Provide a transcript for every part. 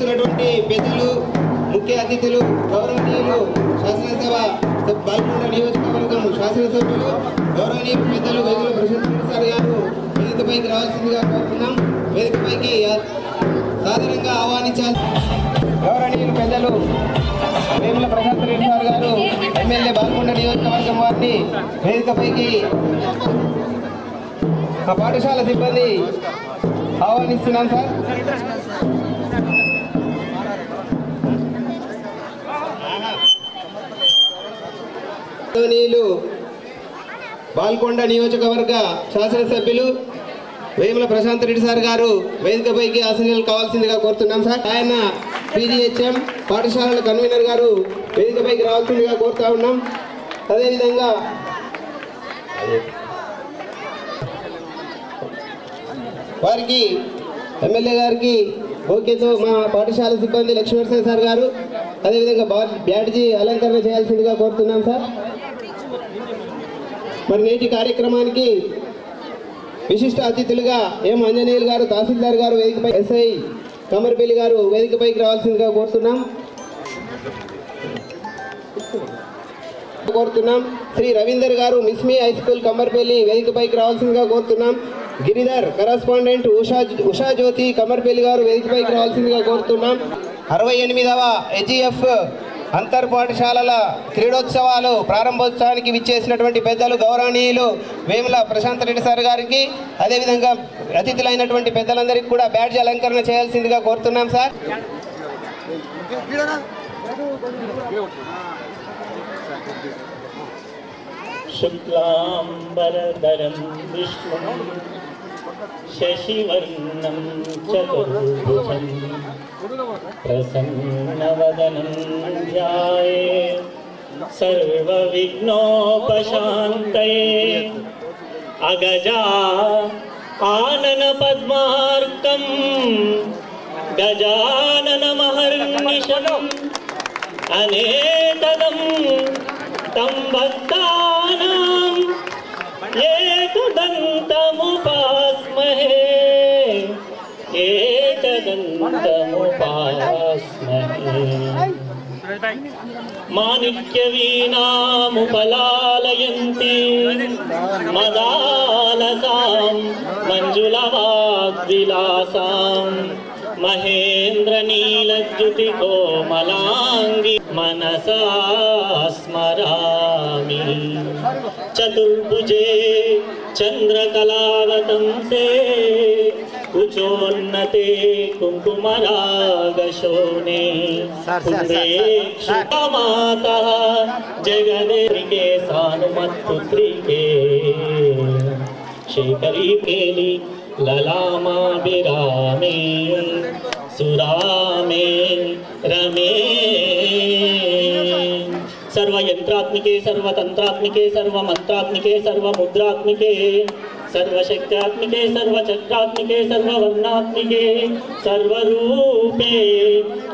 ఇస్తున్నటువంటి పెద్దలు, ముఖ్య అతిథులు, గౌరవనీయులు శాసనసభ బాల్కొండ నియోజకవర్గం శాసనసభ్యులు గౌరవనీయులు పెద్దలు వేగుల ప్రశాంత్ సార్ గారు వేదికపైకి రావాల్సిందిగా కోరుతున్నాం. వేదికపైకి సాధారణంగా ఆహ్వానించాలి. గౌరవనీయులు పెద్దలు వేముల ప్రశాంత్ రెడ్డి సార్ గారు ఎమ్మెల్యే బాల్కొండ నియోజకవర్గం వారిని వేదికపైకి మా పాఠశాల సిబ్బంది ఆహ్వానిస్తున్నాం సార్. గౌరవనీయులు బాల్కొండ నియోజకవర్గ శాసనసభ్యులు వేముల ప్రశాంత్ రెడ్డి సార్ గారు వేదికపైకి ఆసీనులు కావాల్సిందిగా కోరుతున్నాం సార్. ఆయన PGHM పాఠశాలల కన్వీనర్ గారు వేదికపైకి రావాల్సిందిగా కోరుతా ఉన్నాం. అదేవిధంగా వారికి ఎమ్మెల్యే గారికి ఓకేతో మా పాఠశాల సిబ్బంది లక్ష్మీనరసింహ సార్ గారు అదేవిధంగా బ్యాడ్జీ అలంకరణ చేయాల్సిందిగా కోరుతున్నాం సార్. మరి నేటి కార్యక్రమానికి విశిష్ట అతిథులుగా ఎం ఆంజనేయులు గారు తహసీల్దార్ గారు వేదికపై, SI కమర్పల్లి గారు వేదికపైకి రావాల్సిందిగా కోరుతున్నాం. శ్రీ రవీందర్ గారు మిస్మి హై స్కూల్ కమర్పల్లి వేదికపైకి రావాల్సిందిగా కోరుతున్నాం. గిరిధర్ కరస్పాండెంట్ ఉషా జ్యోతి కమర్పల్లి గారు వేదికపైకి రావాల్సిందిగా కోరుతున్నాం. 68వ AGF అంతర్ పాఠశాలల క్రీడోత్సవాలు ప్రారంభోత్సవానికి విచ్చేసినటువంటి పెద్దలు గౌరవనీయులు వేముల ప్రశాంత్ రెడ్డి సార్ గారికి అదేవిధంగా అతిథులైనటువంటి పెద్దలందరికీ కూడా బ్యాడ్జ్ అలంకరణ చేయాల్సిందిగా కోరుతున్నాం సార్. శుక్లాంబరధరం విష్ణుం శశివర్ణం చతుర్భుజం ప్రసన్నవదనం ధ్యాయేత్ సర్వవిఘ్నోపశాంతయే అగజా ఆనన పద్మార్కం గజాననమహర్నిశం అనేకదం తం భక్తానాం ఏకదంతముపాస్మహే మాణిక్యవీణాముపలాలయంతి మదాలసాం మంజులవాగ్విలాసాం మహేంద్రనీలజ్యుతికోమలాంగి మనసా స్మరామి. చతుర్భుజే చంద్రకళావతంసే కుచోన్నతే కుంకుమరాగశోనే మాతః జగదేకే సానుమత్పుత్రికే శేఖరీ కేలి లలామాభిరామే సురామే రమే. सर्वयंत्रात्मिके सर्वतंत्रात्मिके सर्वमंत्रात्मिके सर्वमुद्रात्मिके सर्वशक्त्यात्मिके सर्वचक्रात्मिके सर्ववर्णात्मिके सर्वरूपे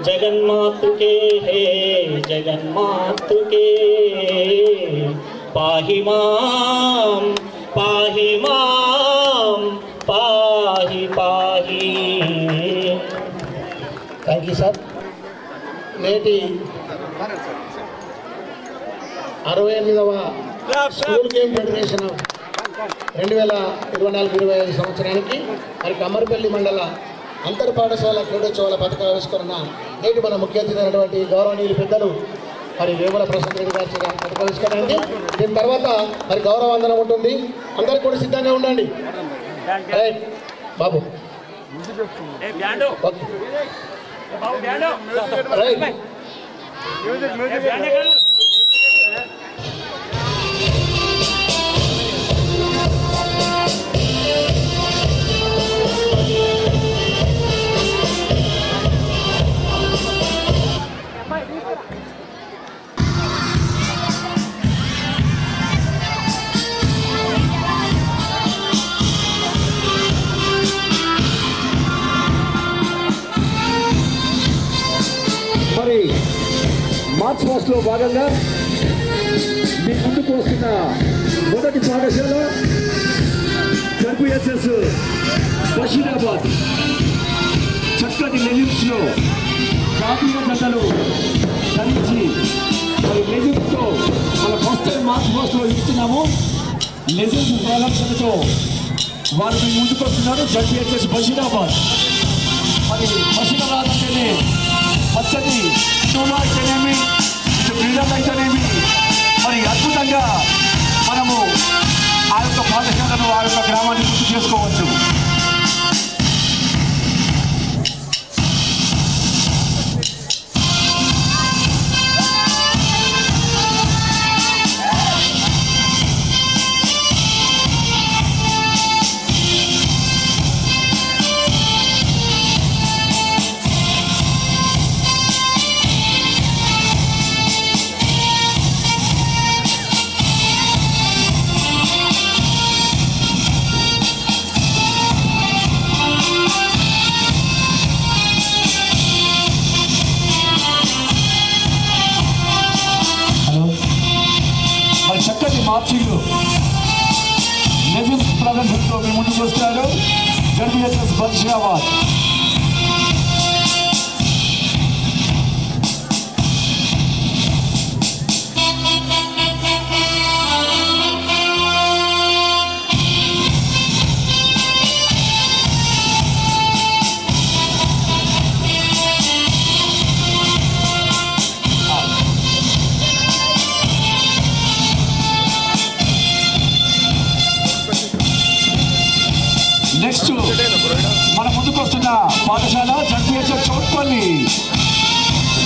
जगन्मातृके हे जगन्मातृके पाहि मां पाहि मां पाहि पाहि. Thank you sir. నేటి 68వ స్కూల్ గేమ్ ఫెడరేషన్ 2024-25 సంవత్సరానికి మరి కమ్మరిపల్లి మండల అంతర్ పాఠశాల క్రీడోత్సవాల పథకావిష్కరణ నేటి మన ముఖ్య అతిథి అయినటువంటి గౌరవనీయులు పెద్దలు మరి వేముల ప్రశాంత్ రెడ్డి గారి పథకావిష్కరణ అండి. దీని తర్వాత మరి గౌరవవందనం ఉంటుంది. అందరికి కూడా సిద్ధంగా ఉండండి. రైట్ బాబు రైట్. మరి మార్చ్ ఫాస్ట్ లో భాగంగా మీ ముందుకు వస్తున్న మొదటి పాఠశాల జడ్పీఎస్ఎస్ బషీరాబాద్. చక్కటి లెనిన్స్ లో జాతీయ జతలు ధరించి మరి లెజెండ్స్తో మన ఫస్ట్ టైం మార్చ్ ఫస్ట్లో ఇస్తున్నాము. లెజెండ్స్ ప్రదర్శనతో వారు మీ ముందుకు వస్తున్నారు. జడ్పీహెచ్ఎస్ బషీరాబాద్. మరి బషీరాబాద్ అంటేనే పచ్చటి టూలో అయితేనేమి, ఇటు క్రీడలు అయితేనేమి మరి అద్భుతంగా మనము ఆ యొక్క పాఠశాలను ఆ యొక్క గ్రామాన్ని గుర్తు చేసుకోవచ్చు. చక్కటి మార్చింగ్ లెజెండ్స్ ప్రదర్శనతో మీ ముందుకు వస్తారు. జడ్పీహెచ్ఎస్ బషీరాబాద్. నెక్స్ట్ మన ముందుకు వస్తున్న పాఠశాల జడ్పీహెచ్ఎస్ చౌట్పల్లి.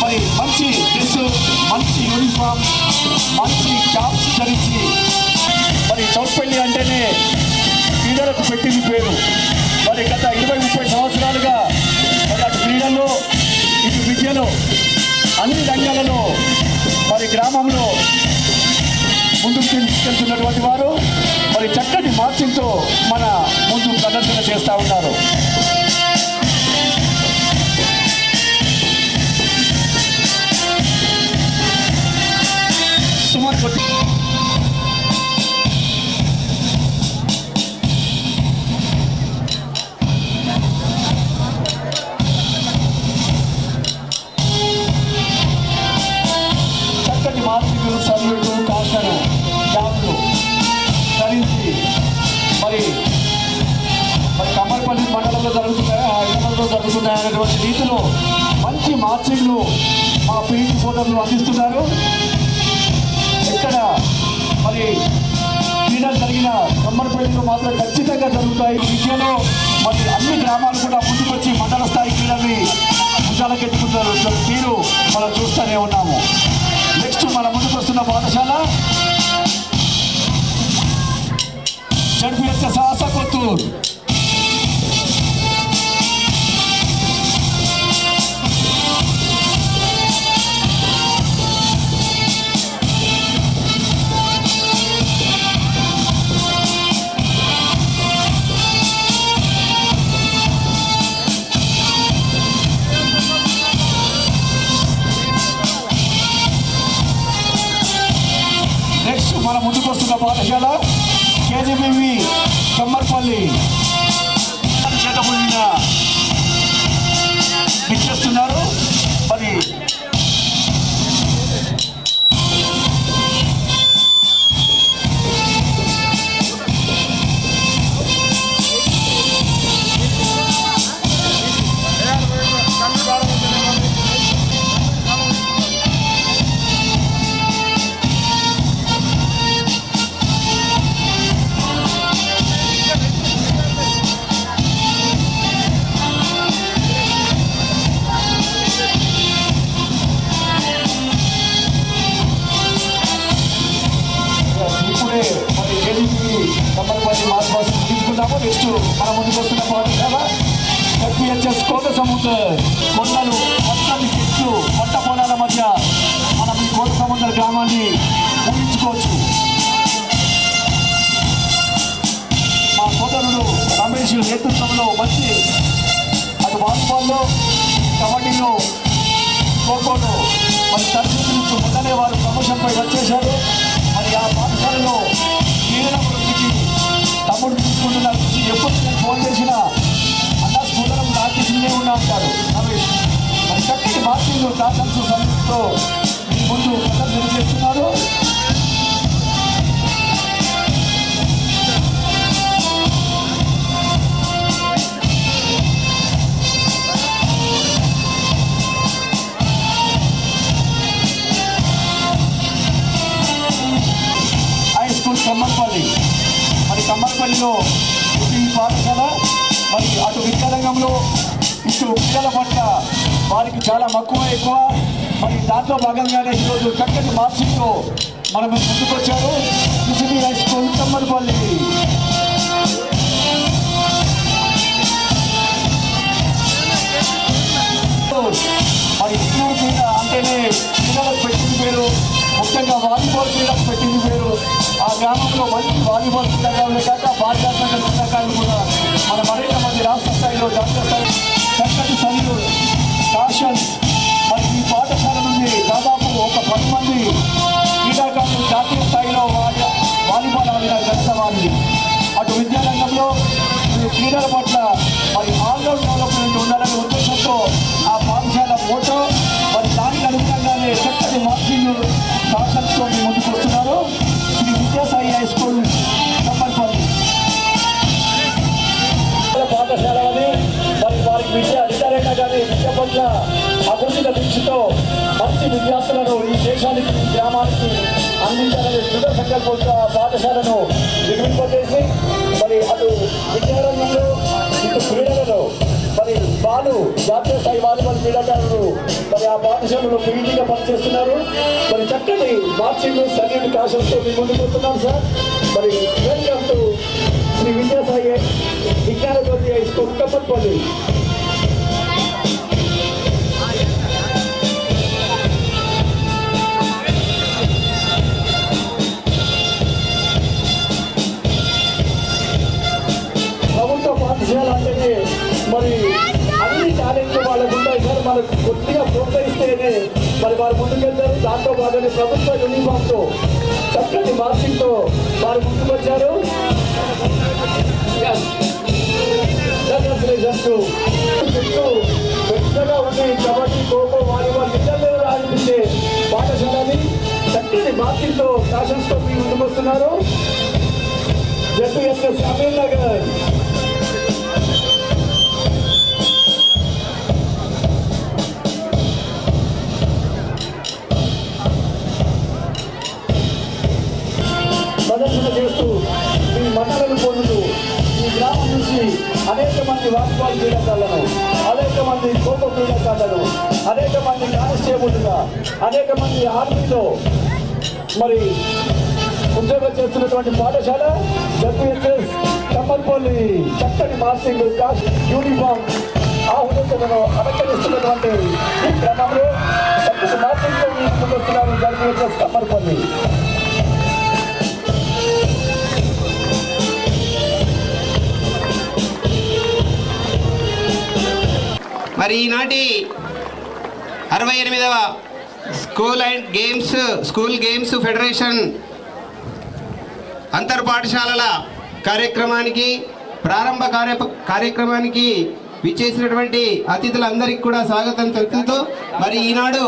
మరి మంచి డ్రెస్, మంచి యూనిఫామ్, మంచి క్యాప్స్ ధరించి మరి చౌట్పల్లి అంటేనే క్రీడలకు పెట్టింది పేరు. మరి గత 20-30 సంవత్సరాలుగా మరి అటు క్రీడల్లో ఇటు విద్యలో అన్ని రంగాలలో మరి గ్రామంలో ముందుకు తీసుకెళ్తున్నటువంటి వారు మరి చక్కటి మార్చింగ్తో మన ముందు ప్రదర్శన చేస్తూ ఉన్నారు. సుమారు చక్కటి మార్చింగ్, సల్యూటు, కాషను, క్యాప్లు ధరించి మరి కమ్మర్పల్లి మండలంలో జరుగుతున్నాయా, హైదరాబాద్లో జరుగుతున్నాయా అనేటువంటి రీతిలో మంచి మార్చింగ్లు మా పీటీ సోదరులు అందిస్తున్నారు. ఎక్కడ మరి క్రీడలు జరిగిన కమ్మర్పల్లిలో మాత్రం ఖచ్చితంగా జరుగుతాయి. విద్యలో మరి అన్ని గ్రామాలు కూడా ముందుకొచ్చి మండల స్థాయి క్రీడల్ని భుజాలకెత్తుకుంటారు. తీరు మనం చూస్తూనే ఉన్నాము. నెక్స్ట్ మన ముందుకు వస్తున్న పాఠశాల జడ్పీహెచ్ఎస్ ఆశకొత్తూరు. నెక్స్ట్ మన ముందుకు వస్తున్న పాఠశాల కేజీబీవి కమ్మర్పల్లి. చేత ముందున ఇచ్చేస్తున్నారు. మరి కమ్మర్పల్లి మార్చ్ ఫస్ట్ తీసుకుంటాము. నెక్స్ట్ మన ముందుకు వస్తున్న పాఠశాల జడ్పీహెచ్ఎస్ కోట సముద్రం. కొండలు, పచ్చని చెట్లు, పంట పొలాల మధ్య మనం ఈ కోట సముద్ర గ్రామాన్ని ఊహించుకోవచ్చు. మా సోదరుడు రమేష్ నేతృత్వంలో మంచి అటు వాలీబాల్లో, కబడ్డీలో, ఖోఖోలో మరి తరగతి నుంచి మొదలనే వారు ప్రమోషన్పై వచ్చేశారు. మరి ఆ పాఠశాలలో క్రీడల వృత్తికి తమ్ముడు తీసుకుంటున్న ఎప్పుడు నేను ఫోన్ చేసినా అన్న స్కూల్లో నాకు ఉన్నా అంటారు రమేష్. మరి చక్కటి మార్చింగ్ లెజెండ్ టాటన్స్ సంయుక్తో మీ ముందు ప్రదర్శన చేస్తున్నారు. High school Kammarpalli. మరి కమ్మర్పల్లిలో ఈ పాఠశాల మరి అటు విద్యారంగంలో ఇటు పిల్లల పట్ల వారికి చాలా మక్కువ ఎక్కువ. మరి దాంట్లో భాగంగానే ఈరోజు చక్కటి మార్క్స్తో మనం ముందుకొచ్చారు. CCB high school Kammarpalli. మరి ఇన్నూరు క్రీడ అంటేనే క్రీడలకు పెట్టింది పేరు, ముఖ్యంగా వాలీబాల్ క్రీడకు పెట్టింది పేరు. ఆ గ్రామంలో మంచి వాలీబాల్ క్రీడాకారులే కాక బాధ్యత క్రీడాకారులు కూడా మన మరింత మంది రాష్ట్ర స్థాయిలో జాతీయ స్థాయి చక్కటి సభ్యులు కాషన్స్. మరి ఈ పాఠశాల నుండి దాదాపు ఒక 10 మంది క్రీడాకారులు జాతీయ స్థాయిలో వాలీబాల్ ఆడిన ఘనత వారిది. అటు విద్యారంగంలో క్రీడల పట్ల మరి ఆల్రౌండ్ డెవలప్మెంట్ ఉండాలనే ఉద్దేశంతో ఆ పాఠశాల ఫోటో మరి దానికి అనుగుణంగానే చక్కటి మార్కింగ్ కాషన్స్తో ముందుకు వస్తున్నారు. శ్రీ విద్యాసాయి హై స్కూల్ కమ్మర్పల్లి పాఠశాల అని మరి వారికి విద్యారంగా కానీ విద్య పట్ల అభివృద్ధిగా దీక్షతో మంచి విద్యార్థులను ఈ దేశానికి ఈ గ్రామానికి అందించాలనే దృఢ సంకల్పంతో పాఠశాలను నిర్మింపజేసి మరి అటు విద్యారంగంలో ఇటు క్రీడలలో మరి వాళ్ళు జాతీయ స్థాయి వాలీబాల్ క్రీడాకారులు మరి ఆ పాఠశాలలో పీఈటీగా పనిచేస్తున్నారు. మరి చక్కటి మార్చింగ్ సర్టిఫికేట్ కాషన్స్తో మీ ముందుకు వస్తున్నాం సార్. మరి వెల్కమ్ టు శ్రీ విద్యాసాయి విజ్ఞాన జ్యోతి హై స్కూల్ కమ్మర్పల్లి. ప్రభుత్వ పాఠశాల అంటేనే మరి అన్ని టాలెంట్లు వాళ్ళకు ఉంటాయి సార్. మనకు కొద్దిగా ప్రోత్సహిస్తేనే మరి వారు ముందుకెళ్తారు. దాంతో పాటునే ప్రభుత్వ యూనిఫామ్తో చక్కటి మార్కింగ్తో వారు ముందుకు వచ్చారు. పెద్దగా ఉండి కబడ్డీ, ఖోఖో, వాలీబాల్ ఇద్దరు ఆడిపించే పాఠశాలని చక్కటి మార్కింగ్తో కాషన్స్తో మీ ముందుకు వస్తున్నారు. జడ్పీఎస్ఎస్ అమీర్ నగర్. ప్రదర్శన చేస్తూ మీ మన్నలను పొందుతూ ఈ గ్రామం నుంచి అనేక మంది వాలీబాల్ క్రీడాకారులను, అనేక మంది ఖోఖో క్రీడాకారులను, అనేక మంది కానిస్టేబుల్గా, అనేక మంది ఆర్మీలో మరి ఉద్యోగం చేస్తున్నటువంటి పాఠశాల జడ్పీఎస్ఎస్ కమ్మర్పల్లి. చక్కటి మార్చింగ్ యూనిఫామ్ ఆహ్వానితులను అలంకరిస్తున్నటువంటి ఈ క్రమంలో చక్కటి మార్చింగ్తో ముందుకు వస్తున్నారు జడ్పీఎస్ఎస్ కమ్మర్పల్లి. మరి ఈనాటి 68వ స్కూల్ గేమ్స్ ఫెడరేషన్ అంతర్పాఠశాలల కార్యక్రమానికి ప్రారంభ కార్యక్రమానికి విచ్చేసినటువంటి అతిథులందరికీ కూడా స్వాగతం తెలుపుతూ మరి ఈనాడు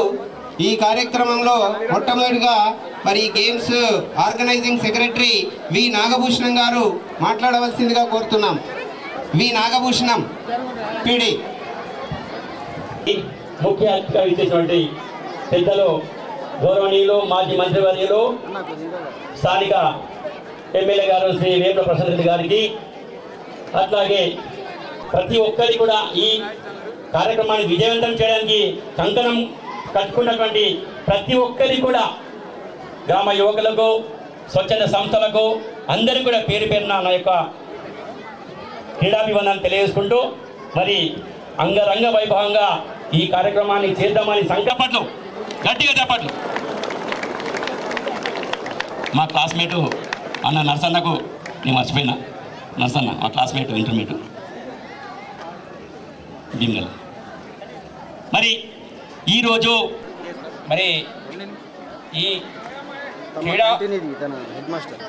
ఈ కార్యక్రమంలో మొట్టమొదటిగా మరి games organising secretary V Nagabhushanam garu మాట్లాడవలసిందిగా కోరుతున్నాం. వి నాగభూషణం పిడి. ముఖ్య అతిథిగా ఇచ్చేటువంటి పెద్దలు గౌరవనీయులు మాజీ మంత్రివర్యులు స్థానిక ఎమ్మెల్యే గారు శ్రీ వేముల ప్రసాద్ రెడ్డి గారికి, అట్లాగే ప్రతి ఒక్కరి కూడా ఈ కార్యక్రమాన్ని విజయవంతం చేయడానికి కంకణం కట్టుకున్నటువంటి ప్రతి ఒక్కరి కూడా గ్రామ యువకులకు, స్వచ్ఛంద సంస్థలకు అందరికీ కూడా పేరు పేరున నా యొక్క క్రీడాభివందనాలు తెలియజేసుకుంటూ మరి అంగరంగ వైభవంగా ఈ కార్యక్రమాన్ని చేద్దామని సంకల్పట్లు గట్టిగా చెప్పట్లు. మా క్లాస్మేటు అన్న నర్సన్నకు నేను మర్చిపోయినా, నర్సన్న మా క్లాస్మేట్ ఇంటర్మీడియట్ భీమ్గల్. మరి ఈరోజు మరి ఈ క్రీడా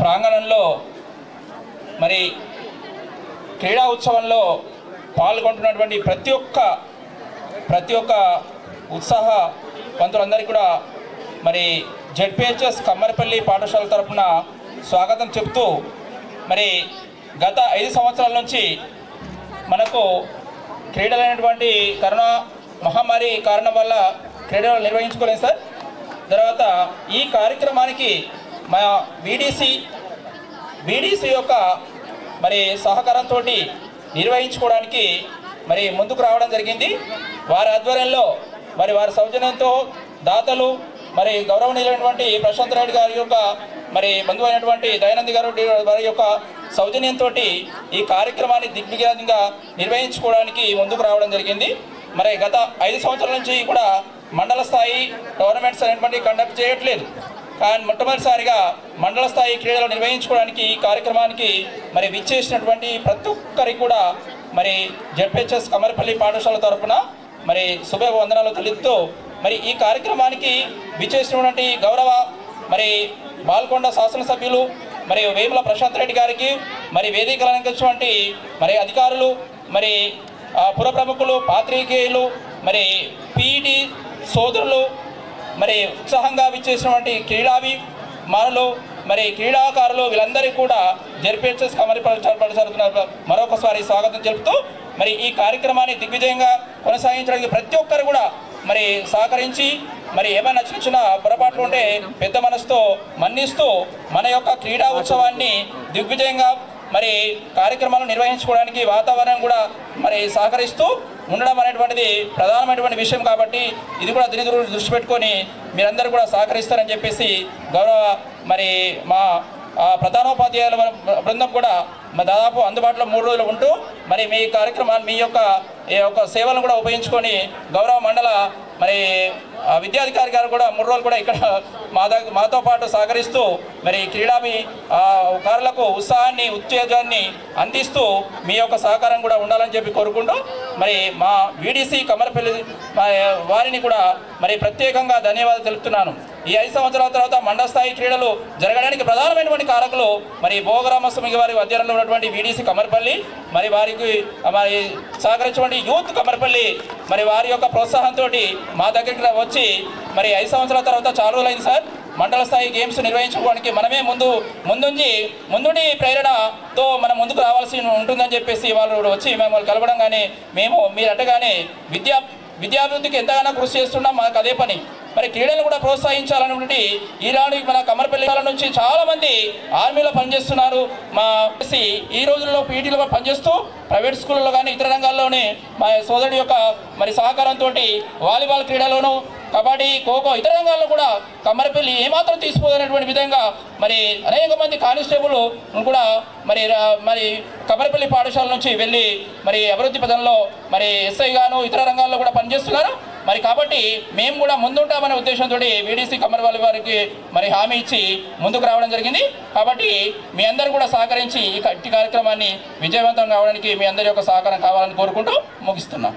ప్రాంగణంలో మరి క్రీడా ఉత్సవంలో పాల్గొంటున్నటువంటి ప్రతి ఒక్క ఉత్సాహవంతులందరికీ కూడా మరి జెడ్పిహెచ్ఎస్ కమ్మరిపల్లి పాఠశాల తరఫున స్వాగతం చెప్తూ మరి గత 5 సంవత్సరాల నుంచి మనకు క్రీడలైనటువంటి కరోనా మహమ్మారి కారణం వల్ల క్రీడలు నిర్వహించుకోలేదు సార్. తర్వాత ఈ కార్యక్రమానికి మా బీడీసీ యొక్క మరి సహకారంతో నిర్వహించుకోవడానికి మరి ముందుకు రావడం జరిగింది. వారి ఆధ్వర్యంలో మరి వారి సౌజన్యంతో దాతలు మరి గౌరవనీయులైనటువంటి ప్రశాంత్ రెడ్డి గారి యొక్క మరి బంధువు అయినటువంటి దయానంద్ గారు వారి యొక్క సౌజన్యంతో ఈ కార్యక్రమాన్ని దిగ్విజయంగా నిర్వహించుకోవడానికి ముందుకు రావడం జరిగింది. మరి గత 5 సంవత్సరాల నుంచి కూడా మండల స్థాయి టోర్నమెంట్స్ అనేటువంటి కండక్ట్ చేయట్లేదు. కానీ మొట్టమొదటిసారిగా మండల స్థాయి క్రీడలు నిర్వహించుకోవడానికి ఈ కార్యక్రమానికి మరి విచ్చేసినటువంటి ప్రతి ఒక్కరికి కూడా మరి జెడ్పిహెచ్ఎస్ కమ్మరిపల్లి పాఠశాల తరఫున మరి శుభవందనాలు తెలుపుతూ మరి ఈ కార్యక్రమానికి విచ్చేసినటువంటి గౌరవ మరి బాల్కొండ శాసనసభ్యులు మరి వేముల ప్రశాంత్ రెడ్డి గారికి మరి వేదికలు అలంకరించినటువంటి మరి అధికారులు మరి పుర ప్రముఖులు పాత్రికేయులు మరి పీఈటీ సోదరులు మరి ఉత్సాహంగా విచ్చేసినటువంటి క్రీడాభిమానులు మరి క్రీడాకారులు వీళ్ళందరికీ కూడా జెడ్పిహెచ్ఎస్ కమ్మరిపల్లి మరొకసారి స్వాగతం తెలుపుతూ మరి ఈ కార్యక్రమాన్ని దిగ్విజయంగా కొనసాగించడానికి ప్రతి ఒక్కరు కూడా మరి సహకరించి మరి ఏమైనా చిన్న పొరపాట్లు ఉంటే పెద్ద మనసుతో మన్నిస్తూ మన యొక్క క్రీడా ఉత్సవాన్ని దిగ్విజయంగా మరి కార్యక్రమాలు నిర్వహించుకోవడానికి వాతావరణం కూడా మరి సహకరిస్తూ ఉండడం అనేటువంటిది ప్రధానమైనటువంటి విషయం. కాబట్టి ఇది కూడా దీని దృష్టి పెట్టుకొని మీరందరూ కూడా సహకరిస్తారని చెప్పేసి గౌరవ మరి మా ప్రధానోపాధ్యాయుల బృందం కూడా దాదాపు అందుబాటులో 3 రోజులు ఉంటూ మరి మీ కార్యక్రమాన్ని మీ యొక్క సేవలను కూడా ఉపయోగించుకొని గౌరవ మండల మరి విద్యాధికారి గారు కూడా 3 రోజులు కూడా ఇక్కడ మాతో పాటు సహకరిస్తూ మరి క్రీడాకారులకు ఉత్సాహాన్ని ఉత్తేజాన్ని అందిస్తూ మీ యొక్క సహకారం కూడా ఉండాలని చెప్పి కోరుకుంటూ మరి మా వీడీసీ కమ్మరిపల్లి వారిని కూడా మరి ప్రత్యేకంగా ధన్యవాదాలు తెలుపుతున్నాను. ఈ 5 సంవత్సరాల తర్వాత మండల స్థాయి క్రీడలు జరగడానికి ప్రధానమైనటువంటి కారకులు మరి భోగరామస్వామి వారి అధ్యయనంలో ఉన్నటువంటి వీడీసీ కమ్మరిపల్లి మరి వారికి మరి సహకరించినటువంటి యూత్ కమ్మరిపల్లి మరి వారి యొక్క ప్రోత్సాహంతో మా దగ్గరికి వచ్చి మరి 5 సంవత్సరాల తర్వాత చాలా రోజులైంది సార్ మండల స్థాయి గేమ్స్ నిర్వహించుకోవడానికి మనమే ముందుండి ప్రేరణతో మనం ముందుకు రావాల్సి ఉంటుందని చెప్పేసి వాళ్ళు వచ్చి మిమ్మల్ని కలవడం కానీ మేము మీరు అట్టగానే విద్యాభివృద్ధికి ఎంతగానో కృషి చేస్తున్నాం. మాకు అదే పని. మరి క్రీడలు కూడా ప్రోత్సహించాలనేటువంటి ఈనాడు మన కమ్మరిపల్లి నుంచి చాలామంది ఆర్మీలో పనిచేస్తున్నారు. ఈ రోజుల్లో పీటీలో పనిచేస్తూ ప్రైవేట్ స్కూళ్ళలో కానీ ఇతర రంగాల్లోనే మా సోదరుడి యొక్క మరి సహకారంతో వాలీబాల్ క్రీడలోనూ కబడ్డీ ఖోఖో ఇతర రంగాల్లో కూడా కమ్మరిపల్లి ఏమాత్రం తీసిపోదనేటువంటి విధంగా మరి అనేక మంది కానిస్టేబుల్ కూడా మరి కమ్మరిపల్లి పాఠశాల నుంచి వెళ్ళి మరి అభివృద్ధి పదంలో మరి ఎస్ఐ గాను ఇతర రంగాల్లో కూడా పనిచేస్తున్నారు. మరి కాబట్టి మేము కూడా ముందుంటామనే ఉద్దేశంతో వీడీసీ కమ్మరిపల్లి వారికి మరి హామీ ఇచ్చి ముందుకు రావడం జరిగింది. కాబట్టి మీ అందరూ కూడా సహకరించి ఈ కార్యక్రమాన్ని విజయవంతం కావడానికి మీ అందరి యొక్క సహకారం కావాలని కోరుకుంటూ ముగిస్తున్నాం.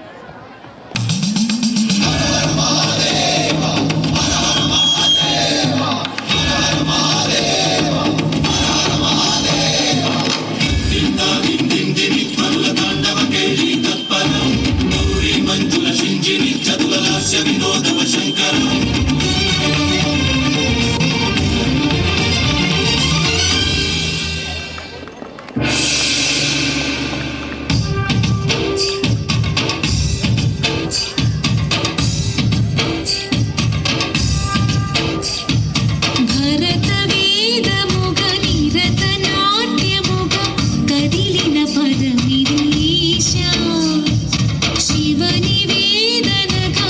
శివని వేదనగా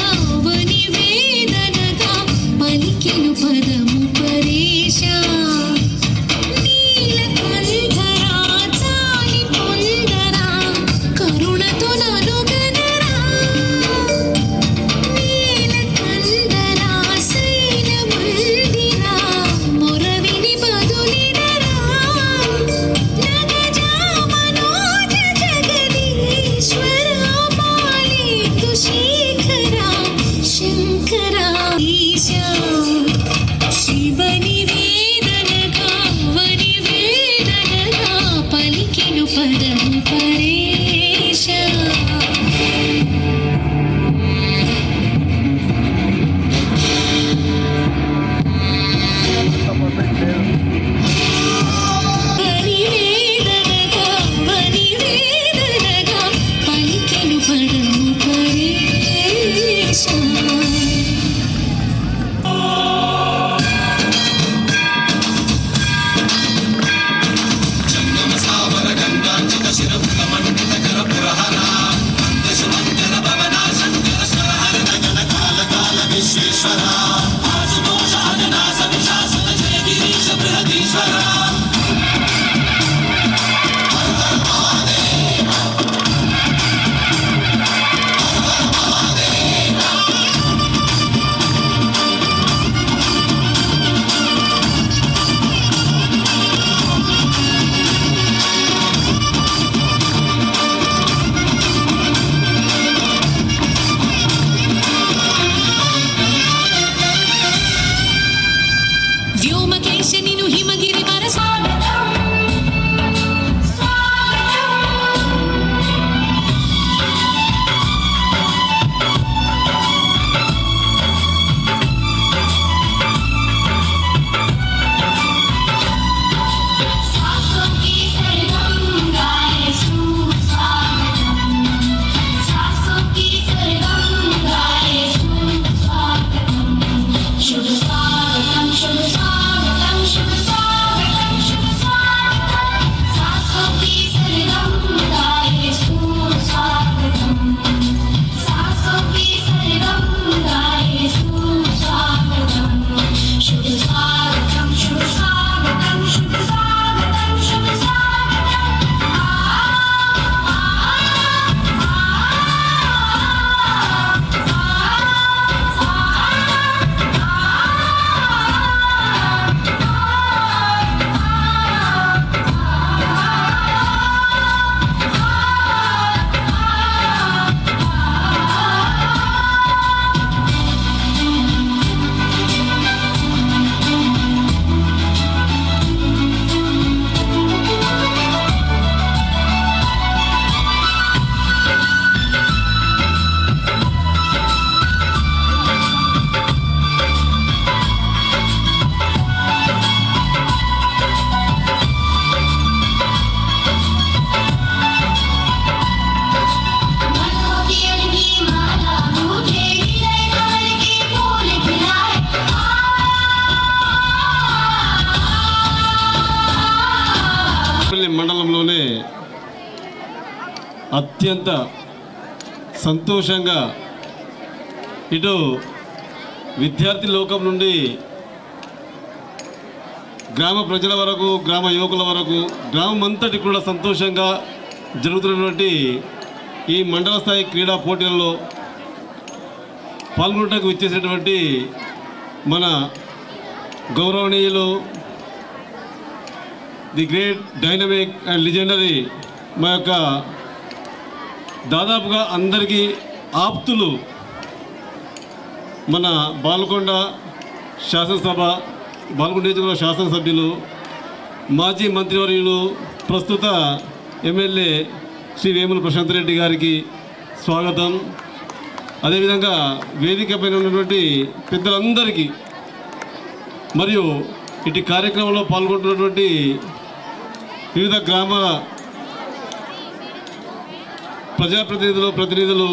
వ్యోమకేశనిను హిమగిరి వర స్వాగతం మండలంలోనే అత్యంత సంతోషంగా ఇటు విద్యార్థి లోకం నుండి గ్రామ ప్రజల వరకు, గ్రామ యువకుల వరకు, గ్రామం అంతటి కూడా సంతోషంగా జరుగుతున్నటువంటి ఈ మండల స్థాయి క్రీడా పోటీలలో పాల్గొనడానికి వచ్చేసినటువంటి మన గౌరవనీయులు the great dynamic and legendary మా యొక్క దాదాపుగా అందరికీ ఆప్తులు మన బాల్కొండ శాసనసభ, బాల్కొండ నియోజకవర్గ శాసనసభ్యులు, మాజీ మంత్రివర్యులు, ప్రస్తుత ఎమ్మెల్యే శ్రీ వేముల ప్రశాంత్ రెడ్డి గారికి స్వాగతం. అదేవిధంగా వేదిక పైన ఉన్నటువంటి పెద్దలందరికీ మరియు ఇటు కార్యక్రమంలో పాల్గొంటున్నటువంటి వివిధ గ్రామ ప్రతినిధులు,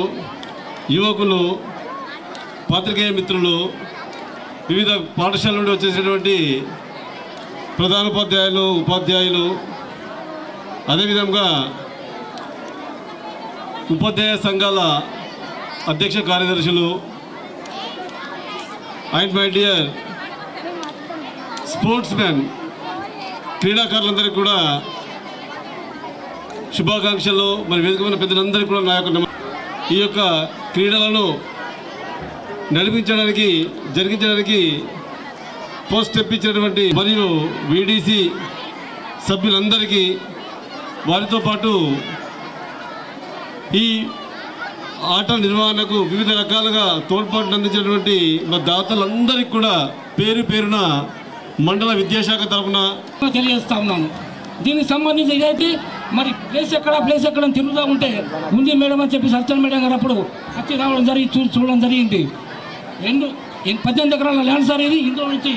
యువకులు, పాత్రికేయ మిత్రులు, వివిధ పాఠశాల నుండి వచ్చేసినటువంటి ప్రధానోపాధ్యాయులు, ఉపాధ్యాయులు, అదేవిధంగా ఉపాధ్యాయ సంఘాల అధ్యక్ష కార్యదర్శులు and my dear sportsman క్రీడాకారులందరికీ కూడా శుభాకాంక్షలు. మరి వేదికమైన పెద్దలందరికీ కూడా నా యొక్క ఈ యొక్క క్రీడలను జరిగించడానికి పోస్ట్ స్టెప్ ఇచ్చినటువంటి మరియు వీడీసీ సభ్యులందరికీ, వారితో పాటు ఈ ఆటల నిర్వహణకు వివిధ రకాలుగా తోడ్పాటును అందించినటువంటి మా దాతలందరికీ కూడా పేరు పేరున మండల విద్యాశాఖ తరఫున తెలియజేస్తా ఉన్నాను. దీనికి సంబంధించి ఇదైతే మరి ప్లేస్ ఎక్కడ తిరుగుతూ ఉంటే ఉంది మేడం అని చెప్పి సత్యన్ మేడం గారు అప్పుడు వచ్చి రావడం చూడడం జరిగింది. 18 ఎకరాల ల్యాండ్ సార్ ఇది. ఇందులో నుంచి